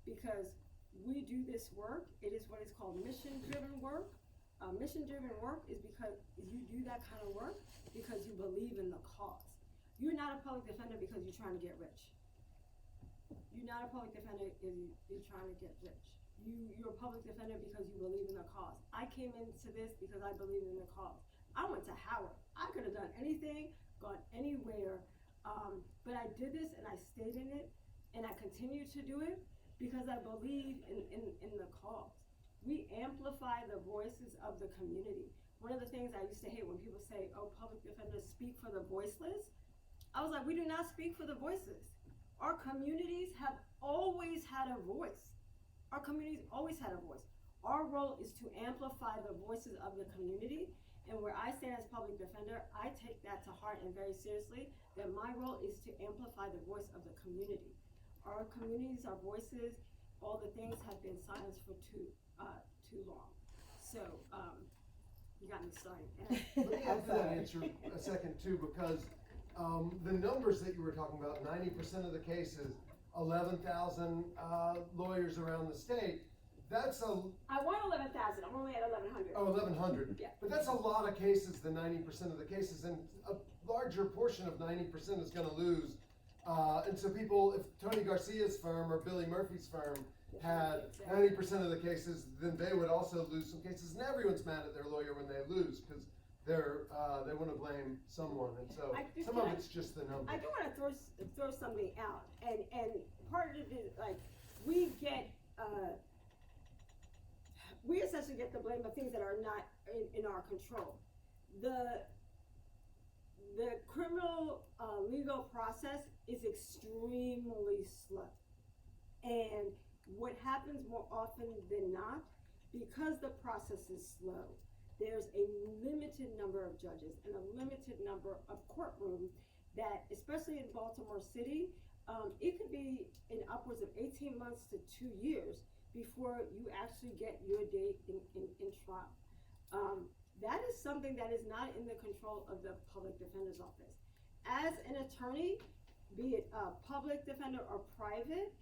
because we do this work. It is what is called mission-driven work. Mission-driven work is because you do that kind of work because you believe in the cause. You're not a public defender because you're trying to get rich. You're not a public defender if you're trying to get rich. You're a public defender because you believe in the cause. I came into this because I believe in the cause. I went to Howard. I could have done anything, gone anywhere, but I did this and I stayed in it, and I continue to do it because I believe in the cause. We amplify the voices of the community. One of the things I used to hate when people say, oh, public defenders speak for the voiceless. I was like, we do not speak for the voiceless. Our communities have always had a voice. Our communities always had a voice. Our role is to amplify the voices of the community, and where I stand as public defender, I take that to heart and very seriously, that my role is to amplify the voice of the community. Our communities, our voices, all the things have been silenced for too long. So, you got me started. Let me add to that answer a second too, because the numbers that you were talking about, 90% of the cases, 11,000 lawyers around the state, that's I want 11,000, I'm only at 1,100. Oh, 1,100. Yeah. But that's a lot of cases, the 90% of the cases, and a larger portion of 90% is gonna lose. And so people, if Tony Garcia's firm or Billy Murphy's firm had 90% of the cases, then they would also lose some cases, and everyone's mad at their lawyer when they lose, because they want to blame someone, and so some of it's just the number. I do want to throw something out, and part of it is like we essentially get the blame of things that are not in our control. The criminal legal process is extremely slow, and what happens more often than not, because the process is slow, there's a limited number of judges and a limited number of courtrooms that, especially in Baltimore City, it could be in upwards of 18 months to 2 years before you actually get your day in trial. That is something that is not in the control of the public defender's office. As an attorney, be it a public defender or private,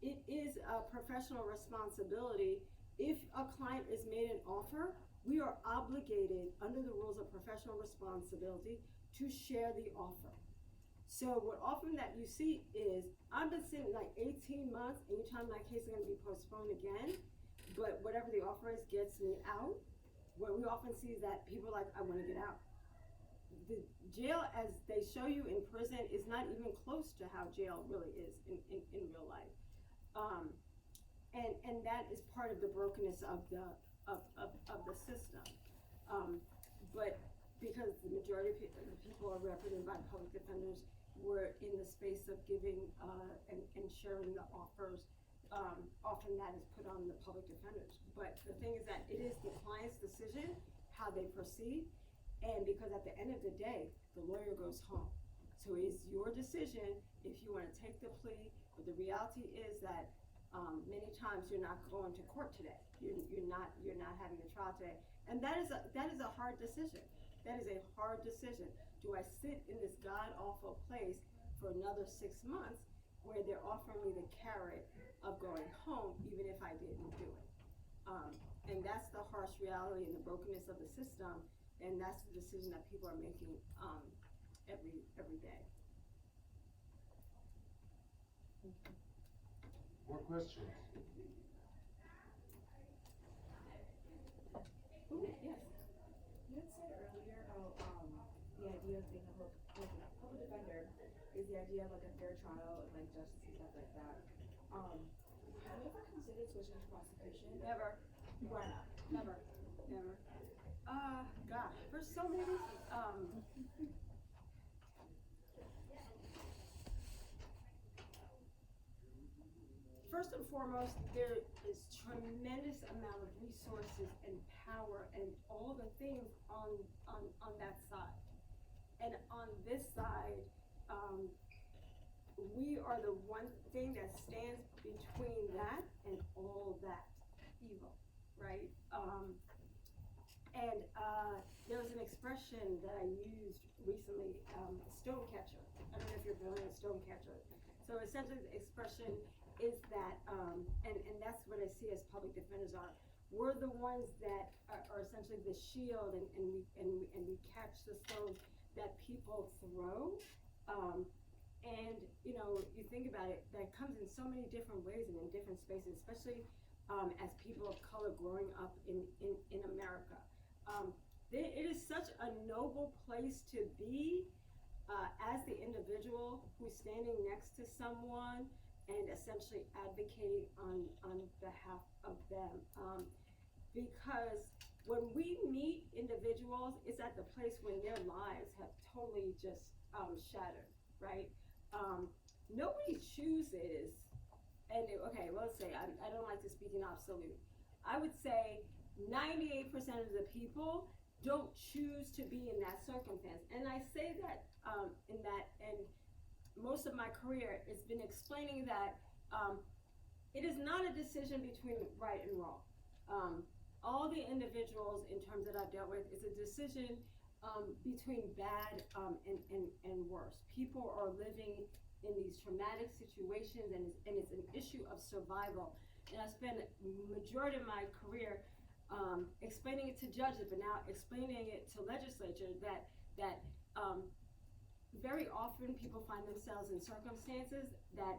it is a professional responsibility. If a client is made an offer, we are obligated under the rules of professional responsibility to share the offer. So what often that you see is, I've been sitting like 18 months, anytime my case is gonna be postponed again, but whatever the offer is gets me out. what we often see is that people are like, I want to get out. The jail, as they show you in prison, is not even close to how jail really is in real life. And that is part of the brokenness of the system. But because the majority of the people are represented by public defenders, we're in the space of giving and sharing the offers. Often that is put on the public defenders. But the thing is that it is the client's decision how they proceed. And because at the end of the day, the lawyer goes home. So it's your decision if you want to take the plea. But the reality is that many times you're not going to court today. You're not having a trial today. And that is a hard decision. That is a hard decision. Do I sit in this god awful place for another 6 months where they're offering me the carrot of going home even if I didn't do it? And that's the harsh reality and the brokenness of the system. And that's the decision that people are making every day. More questions? Ooh, yes. You had said earlier how the idea of being a public defender is the idea of like a fair trial and like justice and stuff like that. Have you ever considered switching to prosecution? Never. Why not? Never. God, for so many reasons. First and foremost, there is tremendous amount of resources and power and all the things on that side. And on this side, we are the one thing that stands between that and all that evil, right? And there was an expression that I used recently, stone catcher. I don't know if you're familiar with stone catcher. So essentially the expression is that, and that's what I see as public defenders are. We're the ones that are essentially the shield and we catch the stones that people throw. And you know, you think about it, that comes in so many different ways and in different spaces, especially as people of color growing up in America. It is such a noble place to be as the individual who's standing next to someone and essentially advocating on behalf of them. Because when we meet individuals, it's at the place when their lives have totally just shattered, right? Nobody chooses, and okay, well, let's say, I don't like to speak in absolute. I would say 98% of the people don't choose to be in that circumstance. And I say that and most of my career has been explaining that it is not a decision between right and wrong. All the individuals in terms that I've dealt with, it's a decision between bad and worse. People are living in these traumatic situations and it's an issue of survival. And I spent the majority of my career explaining it to judges, but now explaining it to legislatures that very often people find themselves in circumstances that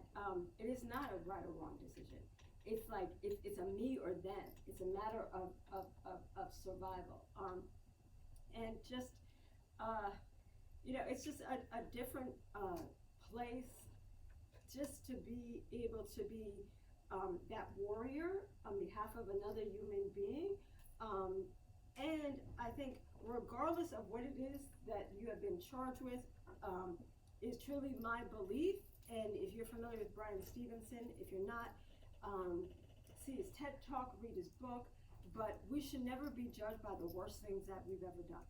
it is not a right or wrong decision. It's like it's a me or them. It's a matter of survival. And just you know, it's just a different place just to be able to be that warrior on behalf of another human being. And I think regardless of what it is that you have been charged with, is truly my belief. And if you're familiar with Brian Stevenson, if you're not, see his TED Talk, read his book, but we should never be judged by the worst things that we've ever done.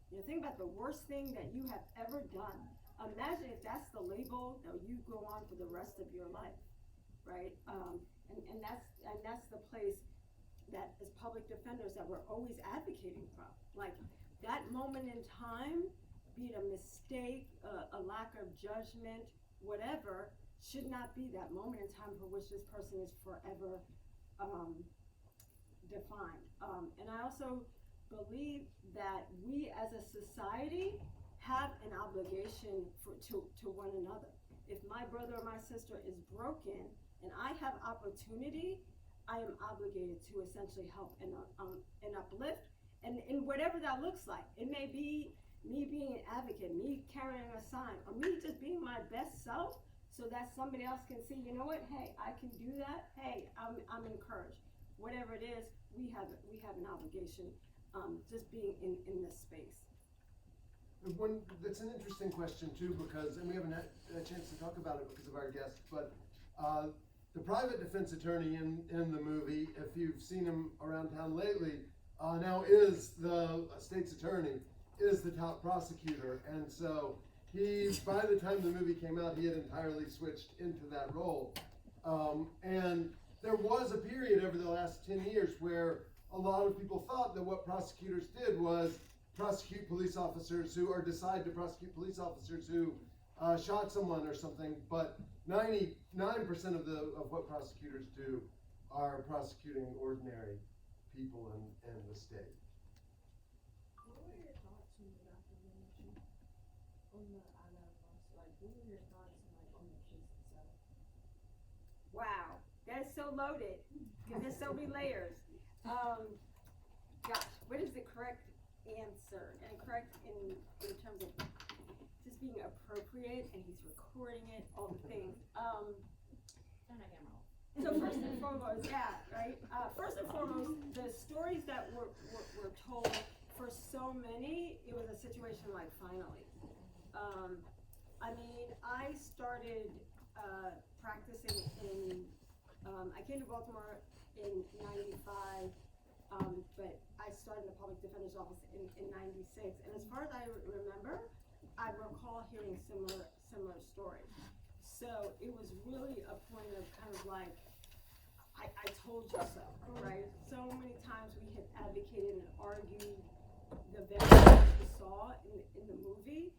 You know, think about the worst thing that you have ever done. Imagine if that's the label that you go on for the rest of your life, right? And that's the place that as public defenders that we're always advocating from. Like that moment in time, be it a mistake, a lack of judgment, whatever, should not be that moment in time for which this person is forever defined. And I also believe that we as a society have an obligation to one another. If my brother or my sister is broken and I have opportunity, I am obligated to essentially help and uplift and whatever that looks like. It may be me being an advocate, me carrying a sign, or me just being my best self, so that somebody else can see, you know what, hey, I can do that, hey, I'm encouraged. Whatever it is, we have an obligation, just being in this space. That's an interesting question too, because, and we haven't had a chance to talk about it because of our guest, but the private defense attorney in the movie, if you've seen him around town lately, now is the state's attorney, is the top prosecutor, and so he, by the time the movie came out, he had entirely switched into that role. And there was a period over the last 10 years where a lot of people thought that what prosecutors did was prosecute police officers who, or decide to prosecute police officers who shot someone or something, but 99% of what prosecutors do are prosecuting ordinary people in the state. What were your thoughts when you got the information on the like, what were your thoughts on the case itself? Wow, that's so loaded, because there's so many layers. Gosh, what is the correct answer? And correct in terms of just being appropriate, and he's recording it, all the things. So first and foremost, yeah, right? First and foremost, the stories that were told, for so many, it was a situation like finally. I mean, I started practicing in, I came to Baltimore in 95, but I started in the public defender's office in 96. And as far as I remember, I recall hearing similar stories. So it was really a point of kind of like, I told you so, right? So many times we had advocated and argued the values we saw in the movie.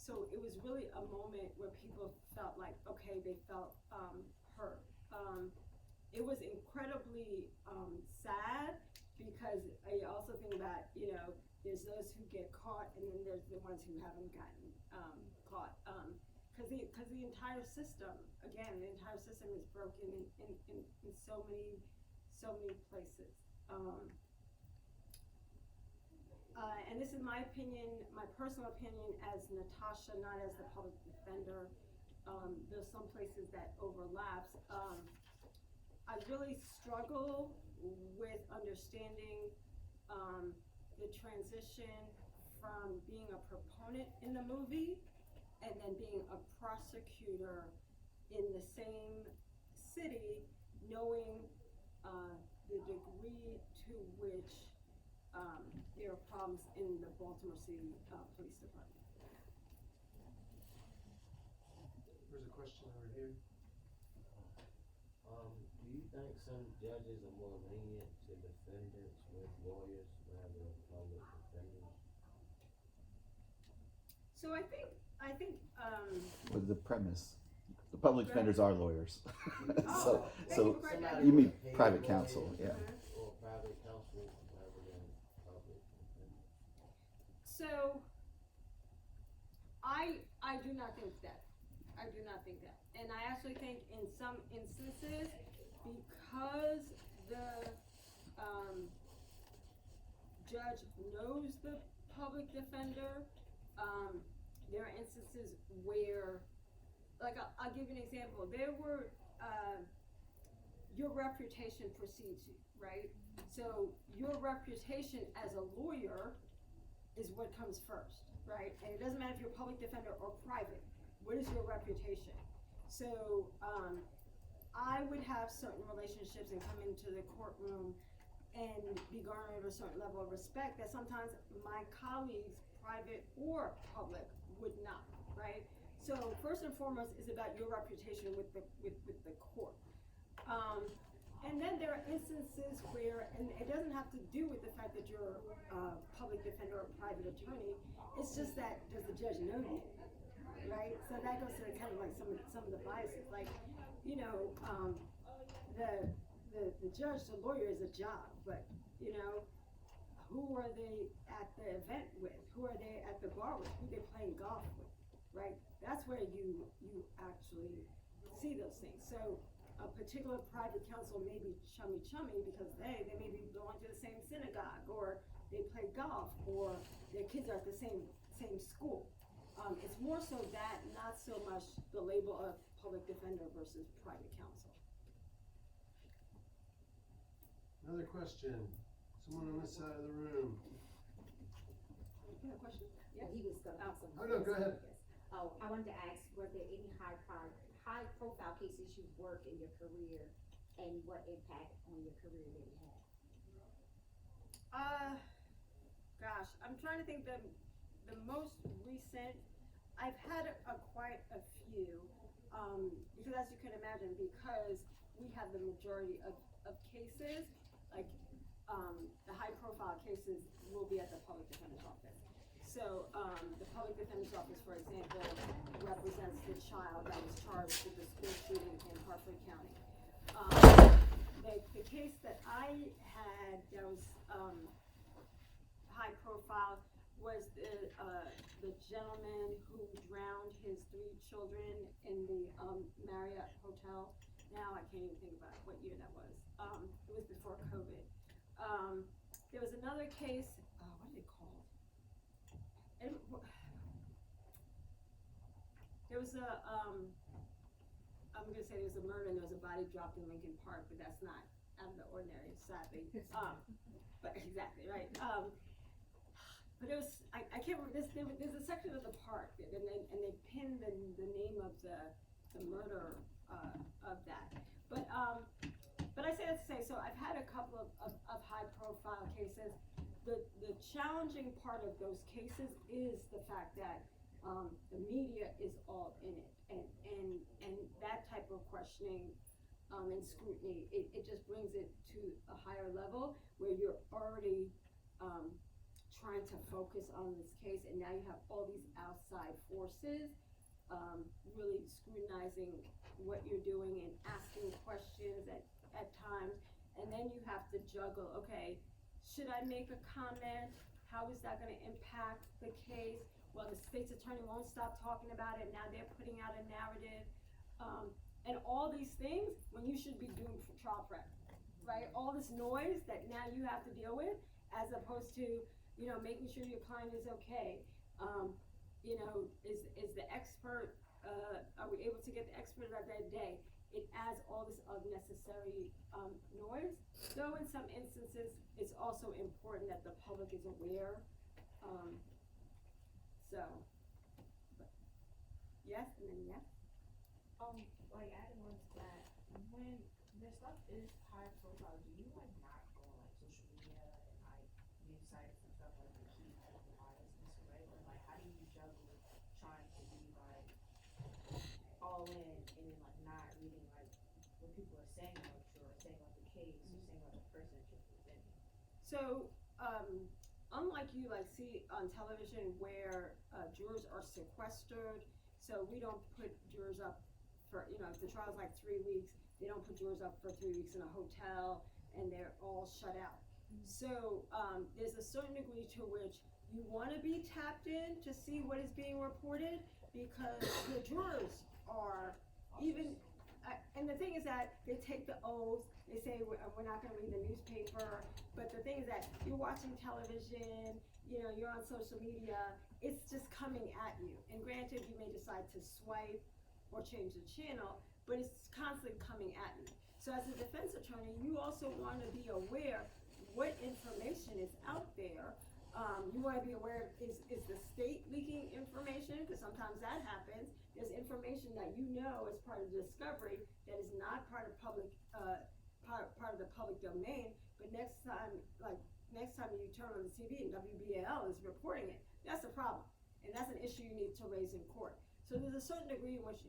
So it was really a moment where people felt like, okay, they felt hurt. It was incredibly sad, because I also think that, you know, there's those who get caught, and then there's the ones who haven't gotten caught. Because the entire system, again, the entire system is broken in so many places. And this is my opinion, my personal opinion as Natasha, not as the public defender. There's some places that overlaps. I really struggle with understanding the transition from being a proponent in the movie and then being a prosecutor in the same city, knowing the degree to which there are problems in the Baltimore City Police Department. There's a question over here. Do you think some judges are more lenient to defendants with lawyers rather than public defenders? So I think Was the premise. The public defenders are lawyers. Oh, so thank you mean Paid private lawyer counsel, yeah. Or private counsel rather than public defender. So I do not think that. I do not think that. And I actually think in some instances, because the judge knows the public defender, there are instances where, like, I'll give you an example. There were, your reputation precedes you, right? So your reputation as a lawyer is what comes first, right? And it doesn't matter if you're a public defender or private. What is your reputation? So I would have certain relationships and come into the courtroom and be garnered a certain level of respect that sometimes my colleagues, private or public, would not, right? So first and foremost is about your reputation with the court. And then there are instances where, and it doesn't have to do with the fact that you're a public defender or private attorney, it's just that, does the judge know you, right? So that goes to kind of like some of the biases, like, you know, the judge, the lawyer is a job, but, you know, who are they at the event with? Who are they at the bar with? Who are they playing golf with, right? That's where you actually see those things. So a particular private counsel may be chummy because they may be belong to the same synagogue, or they play golf, or their kids are at the same school. It's more so that, not so much the label of public defender versus private counsel. Another question. Someone on this side of the room. You have a question? Well, he was gonna ask something. Oh, no, go ahead. Oh, I wanted to ask, were there any high profile cases you've worked in your career, and what impact on your career did it have? Gosh, I'm trying to think the most recent, I've had quite a few, because as you can imagine, because we have the majority of cases, like, the high profile cases will be at the public defender's office. So, the public defender's office, for example, represents the child that was charged with the school shooting in Hartford County. The case that I had that was, high profile was the gentleman who drowned his 3 children in the, Marriott Hotel. Now I can't even think about what year that was. It was before COVID. There was another case, what is it called? There was a, I'm gonna say there was a murder and there was a body dropped in Lincoln Park, but that's not out of the ordinary, sadly. But exactly, right. But it was, I can't remember, there's a section of the park, and they pinned the name of the murder of that. But I say that to say, so I've had a couple of high profile cases. The challenging part of those cases is the fact that the media is all in it, and that type of questioning and scrutiny, it just brings it to a higher level where you're already trying to focus on this case, and now you have all these outside forces really scrutinizing what you're doing and asking questions at times, and then you have to juggle, okay, should I make a comment? How is that gonna impact the case? Well, the state's attorney won't stop talking about it, now they're putting out a narrative. And all these things when you should be doing trial prep, right? All this noise that now you have to deal with, as opposed to, you know, making sure your client is okay. You know, is the expert, are we able to get the expert that day? It adds all this unnecessary noise. Though in some instances, it's also important that the public is aware. But yes, and then yes. Like adding on to that, when the stuff is high profile, do you like not go on like social media and like news sites and stuff like to keep all the biasness away? Or like how do you juggle trying to be like all in and then like not reading like what people are saying about you or saying about the case or saying about the person that you're presenting? So, unlike you like see on television where jurors are sequestered, so we don't put jurors up for, you know, if the trial's like 3 weeks, they don't put jurors up for 3 weeks in a hotel and they're all shut out. So there's a certain degree to which you wanna be tapped in to see what is being reported, because the jurors are even, and the thing is that they take the oaths, they say we're not gonna read the newspaper, but the thing is that you're watching television, you know, you're on social media, it's just coming at you. And granted, you may decide to swipe or change the channel, but it's constantly coming at you. So as a defense attorney, you also wanna be aware what information is out there. You wanna be aware, is the state leaking information? Because sometimes that happens. There's information that you know as part of the discovery that is not part of public, part of the public domain, but next time you turn on the TV and WBAL is reporting it, that's a problem. And that's an issue you need to raise in court. So there's a certain degree in which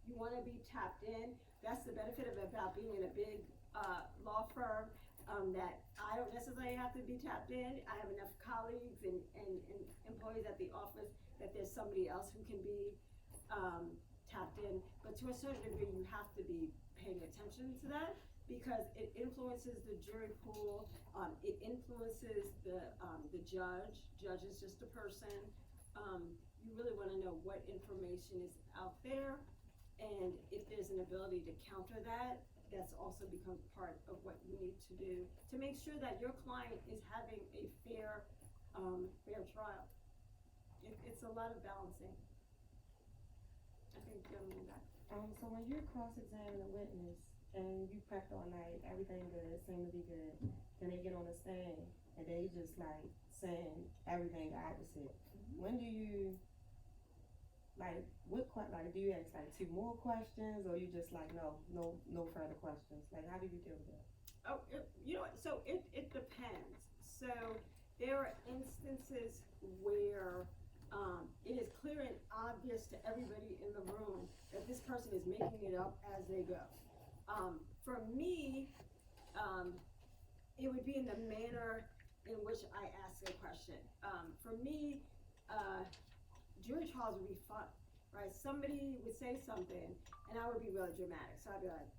you wanna be tapped in. That's the benefit of about being in a big law firm, that I don't necessarily have to be tapped in. I have enough colleagues and employees at the office that there's somebody else who can be tapped in. But to a certain degree, you have to be paying attention to that, because it influences the jury pool, it influences the judge. Judge is just a person. You really wanna know what information is out there, And if there's an ability to counter that, that's also becomes part of what you need to do to make sure that your client is having a fair trial. It's a lot of balancing. I think that. So when you're cross-examining a witness and you prepped all night, everything good, seemed to be good, then they get on the stand and they just like saying everything opposite. When do you like do you ask like 2 more questions, or you just like no further questions? Like, how do you deal with that? Oh, you know what? So it depends. So there are instances where it is clear and obvious to everybody in the room that this person is making it up as they go. For me, it would be in the manner in which I ask a question. For me, jury trials would be fun, right? Somebody would say something, and I would be really dramatic. So I'd be like,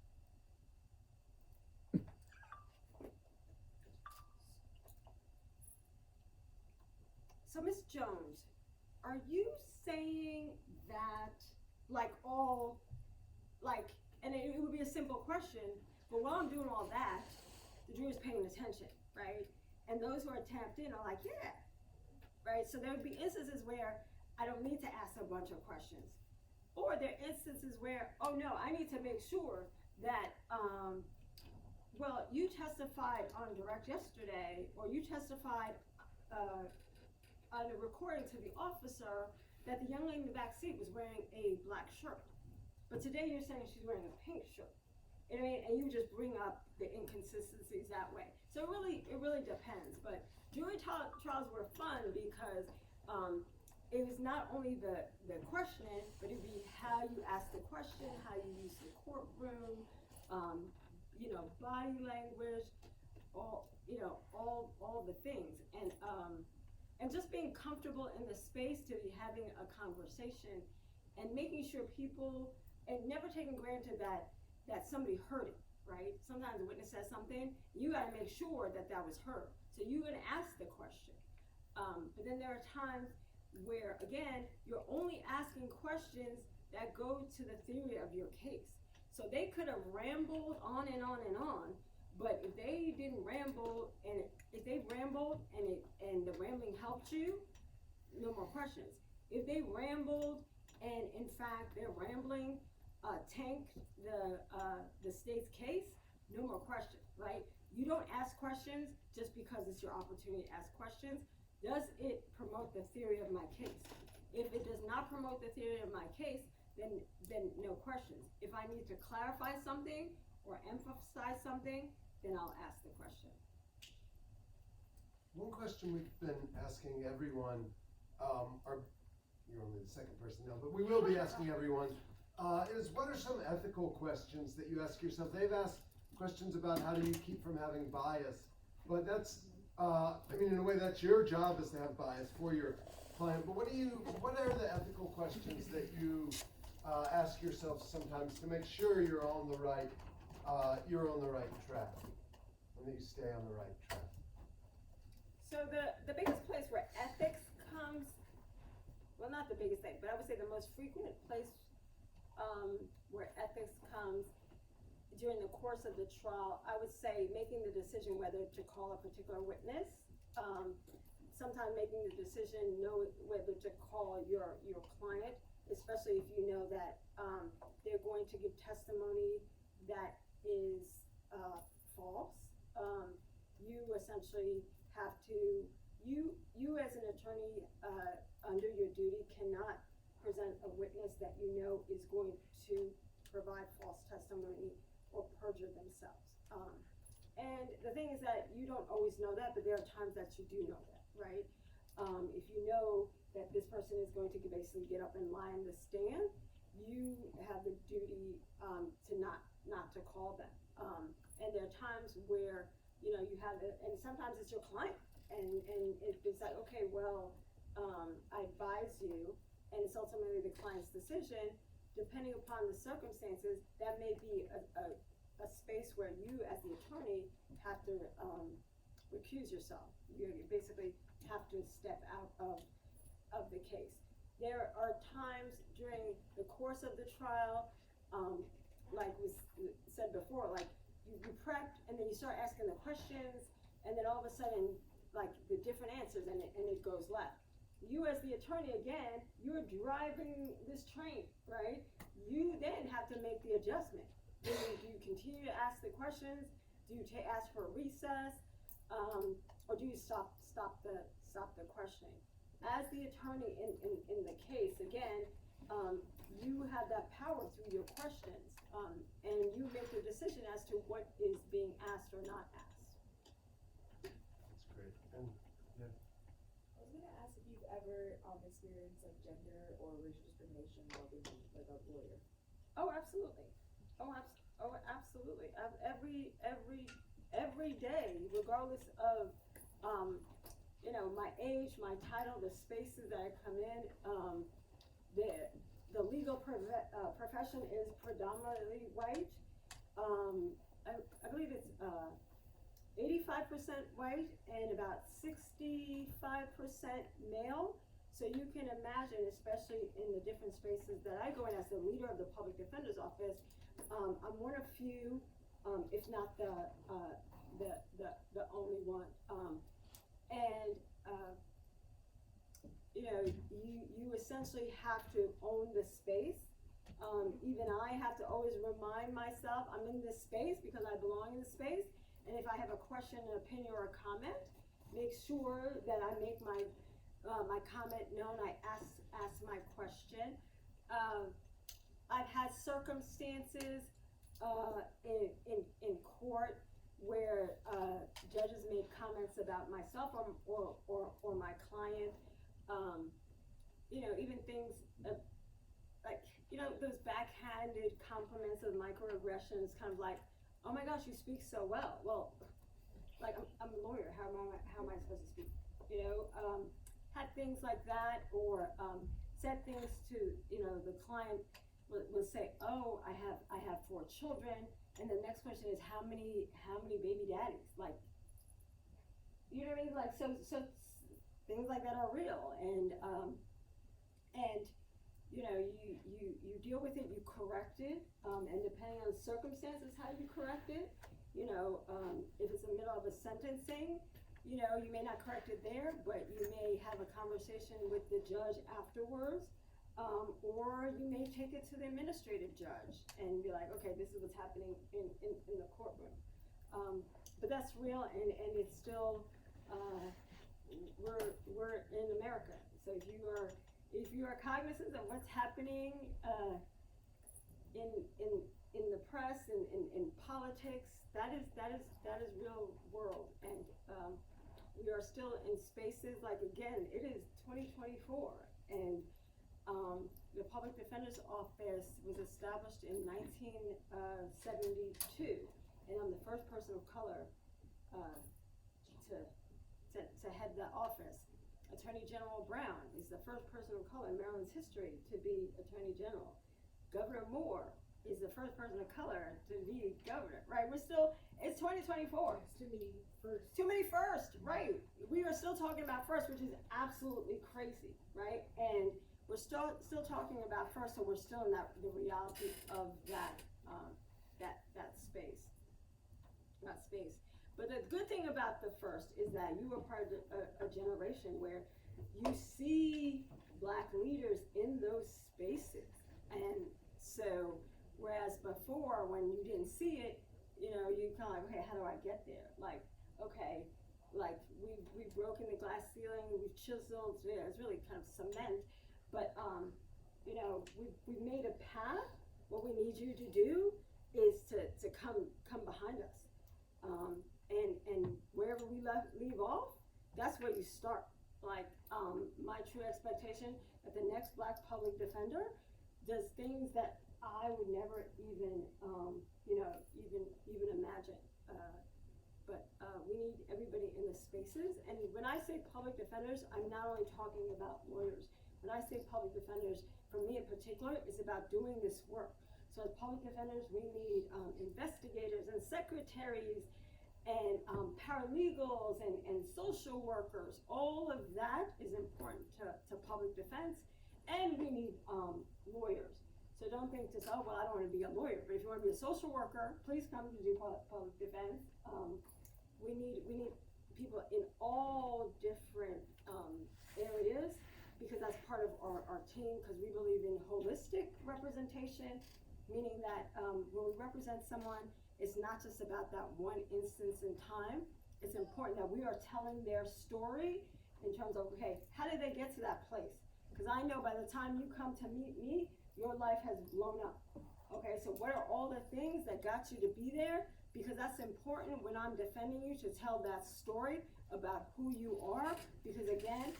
so Miss Jones, are you saying that and it would be a simple question, but while I'm doing all that, the jury's paying attention, right? And those who are tapped in are like, yeah, right? So there would be instances where I don't need to ask a bunch of questions. Or there are instances where, oh no, I need to make sure that, well, you testified on direct yesterday, or you testified on a recording to the officer that the young lady in the back seat was wearing a black shirt. But today you're saying she's wearing a pink shirt. You know what I mean? And you just bring up the inconsistencies that way. So it really depends. But jury trials were fun because it was not only the questioning, but it'd be how you ask the question, how you use the courtroom, body language, all the things. And just being comfortable in the space to be having a conversation and making sure people, and never taking granted that somebody heard it, right? Sometimes the witness says something, you gotta make sure that was heard. So you're gonna ask the question. But then there are times where, again, you're only asking questions that go to the theory of your case. So they could have rambled on and on and on, but if they didn't ramble, and if they rambled and the rambling helped you, no more questions. If they rambled and in fact their rambling tanked the state's case, no more questions, right? You don't ask questions just because it's your opportunity to ask questions. Does it promote the theory of my case? If it does not promote the theory of my case, then no questions. If I need to clarify something or emphasize something, then I'll ask the question. One question we've been asking everyone, you're only the second person now, but we will be asking everyone, is what are some ethical questions that you ask yourself? They've asked questions about how do you keep from having bias, but that's, in a way that's your job, is to have bias for your client, but what are the ethical questions that you ask yourself sometimes to make sure you're on the right track, and that you stay on the right track? So the biggest place where ethics comes, well, not the biggest thing, but I would say the most frequent place where ethics comes during the course of the trial, I would say making the decision whether to call a particular witness, sometimes making the decision whether to call your client, especially if you know that they're going to give testimony that is false. You essentially have to, you as an attorney under your duty cannot present a witness that you know is going to provide false testimony or perjure themselves. And the thing is that you don't always know that, but there are times that you do know that, right? If you know that this person is going to basically get up and lie in the stand, you have the duty to not to call them. And there are times where, you have it, and sometimes it's your client, and it's like, okay, well, I advise you, and it's ultimately the client's decision. Depending upon the circumstances, that may be a space where you, as the attorney, have to recuse yourself. You basically have to step out of the case. There are times during the course of the trial like was said before, like you prep and then you start asking the questions, and then all of a sudden, like the different answers, and it goes left. You as the attorney, again, you're driving this train, right? You then have to make the adjustment. Do you continue to ask the questions? Do you ask for a recess? Or do you stop the questioning? As the attorney in the case, again, you have that power through your questions, and you make the decision as to what is being asked or not asked. That's great. And I was gonna ask if you've ever experienced like gender or racial discrimination while being like a lawyer. Oh, absolutely. Absolutely. Every day, regardless of, my age, my title, the spaces that I come in, the legal profession is predominantly white. I believe it's 85% white and about 65% male. So you can imagine, especially in the different spaces that I go in as the leader of the public defender's office, I'm one of few, if not the only one. You essentially have to own the space. Even I have to always remind myself I'm in this space because I belong in this space. And if I have a question, an opinion, or a comment, make sure that I make my comment known. I ask my question. I've had circumstances in court where judges made comments about myself or my client. Even things like those backhanded compliments of microaggressions, kind of like, oh my gosh, you speak so well. Well, like I'm a lawyer. How am I supposed to speak? Had things like that, or said things to the client will say, oh, I have 4 children, and the next question is how many baby daddies? Like, you know what I mean? Like, so things like that are real, and you deal with it, you correct it, and depending on the circumstances, how you correct it. If it's the middle of a sentencing, you may not correct it there, but you may have a conversation with the judge afterwards, or you may take it to the administrative judge and be like, okay, this is what's happening in the courtroom. But that's real, and it's still, we're in America. So if you are cognizant of what's happening in the press and in politics, that is real world, and we are still in spaces like, again, it is 2024, and the Public Defender's Office was established in 1972, and I'm the first person of color to head the office. Attorney General Brown is the first person of color in Maryland's history to be Attorney General. Governor Moore is the first person of color to be governor, right? It's 2024. It's too many first. Too many first, right? We are still talking about first, which is absolutely crazy, right? And we're still talking about first, so we're still in the reality of that space. But the good thing about the first is that you are part of a generation where you see Black leaders in those spaces, and so whereas before, when you didn't see it, you kind of like, okay, how do I get there? Like, okay, like we've broken the glass ceiling, we've chiseled, it's really kind of cement, but we've made a path. What we need you to do is to come behind us, and wherever we leave off, that's where you start. Like, my true expectation that the next Black public defender does things that I would never even imagine. But we need everybody in the spaces. And when I say public defenders, I'm not only talking about lawyers. When I say public defenders, for me in particular, it's about doing this work. So as public defenders, we need investigators and secretaries and paralegals and social workers. All of that is important to public defense. And we need lawyers. So don't think just, oh, well, I don't wanna be a lawyer, but if you wanna be a social worker, please come to do public defense. We need people in all different, areas, because that's part of our team, cause we believe in holistic representation, meaning that, when we represent someone, it's not just about that one instance in time. It's important that we are telling their story in terms of, okay, how did they get to that place? Cause I know by the time you come to meet me, your life has blown up. Okay, so what are all the things that got you to be there? Because that's important when I'm defending you, to tell that story about who you are, because again,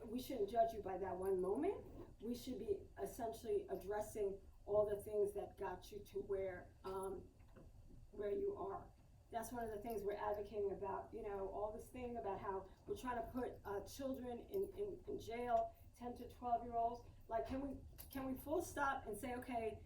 we shouldn't judge you by that one moment. We should be essentially addressing all the things that got you to where you are. That's one of the things we're advocating about, you know, all this thing about how we're trying to put children in jail, 10 to 12-year-olds. Like, can we full stop and say, okay,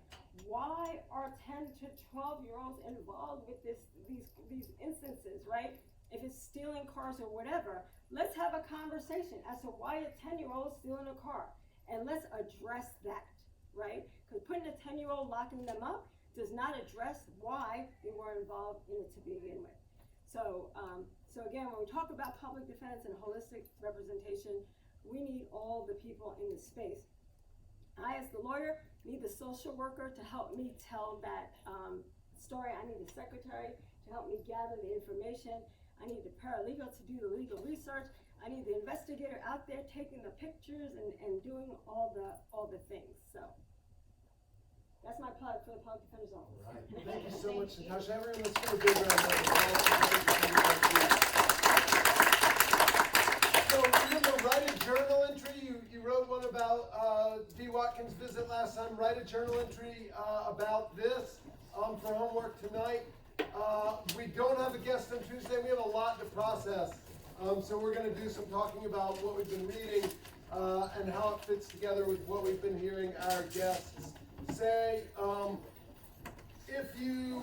why are 10 to 12-year-olds involved with these instances, right? If it's stealing cars or whatever, let's have a conversation as to why a 10-year-old is stealing a car, and let's address that, right? Because putting a 10-year-old, locking them up, does not address why they were involved in it to begin with. So again, when we talk about public defense and holistic representation, we need all the people in the space. I, as the lawyer, need the social worker to help me tell that story. I need the secretary to help me gather the information. I need the paralegal to do the legal research. I need the investigator out there taking the pictures and doing all the things. So that's my plug for the public defender's office. All right. Thank you so much, Natasha. Everyone, let's give a big round of applause. So remember, write a journal entry. You wrote one about V. Watkins' visit last time. Write a journal entry about this for homework tonight. We don't have a guest on Tuesday. We have a lot to process. So we're going to do some talking about what we've been reading and how it fits together with what we've been hearing our guests say. If you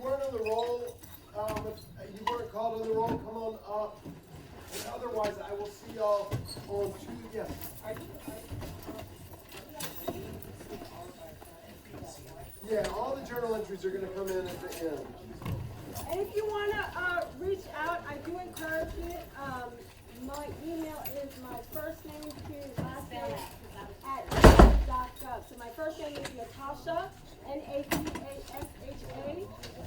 weren't on the roll, if you weren't called on the roll, come on up. And otherwise, I will see y'all on Tuesday. Yes. Yeah, all the journal entries are going to come in at the end. And if you want to reach out, I do encourage it. My email is my first name to last name @gov. So my first name is Natasha, Natasha.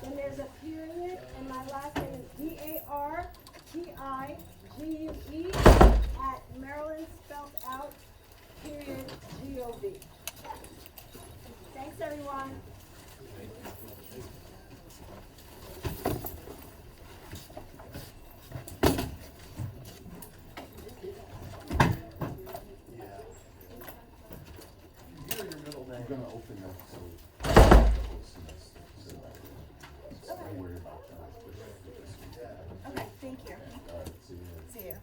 Then there's a period, and my last name is Dartigue @ Maryland spelled out .gov. Thanks, everyone. I'm gonna open that so the whole semester. So don't worry about that. Okay, thank you. All right, see you later. See you.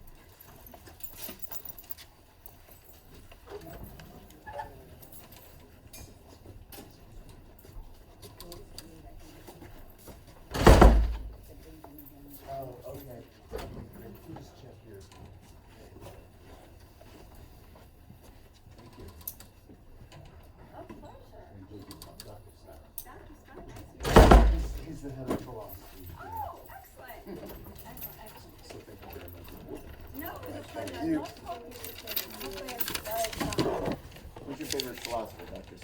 Oh, okay. Please check here. Thank you. Oh, pleasure. And Dr. Stein. Dr. Stein, nice to meet you. He's the head of philosophy. Oh, excellent. Excellent. So thank you very much. No, it was a pleasure. Thank you. Don't talk to you. Hopefully it's Who's your favorite philosopher, Dr. Stein?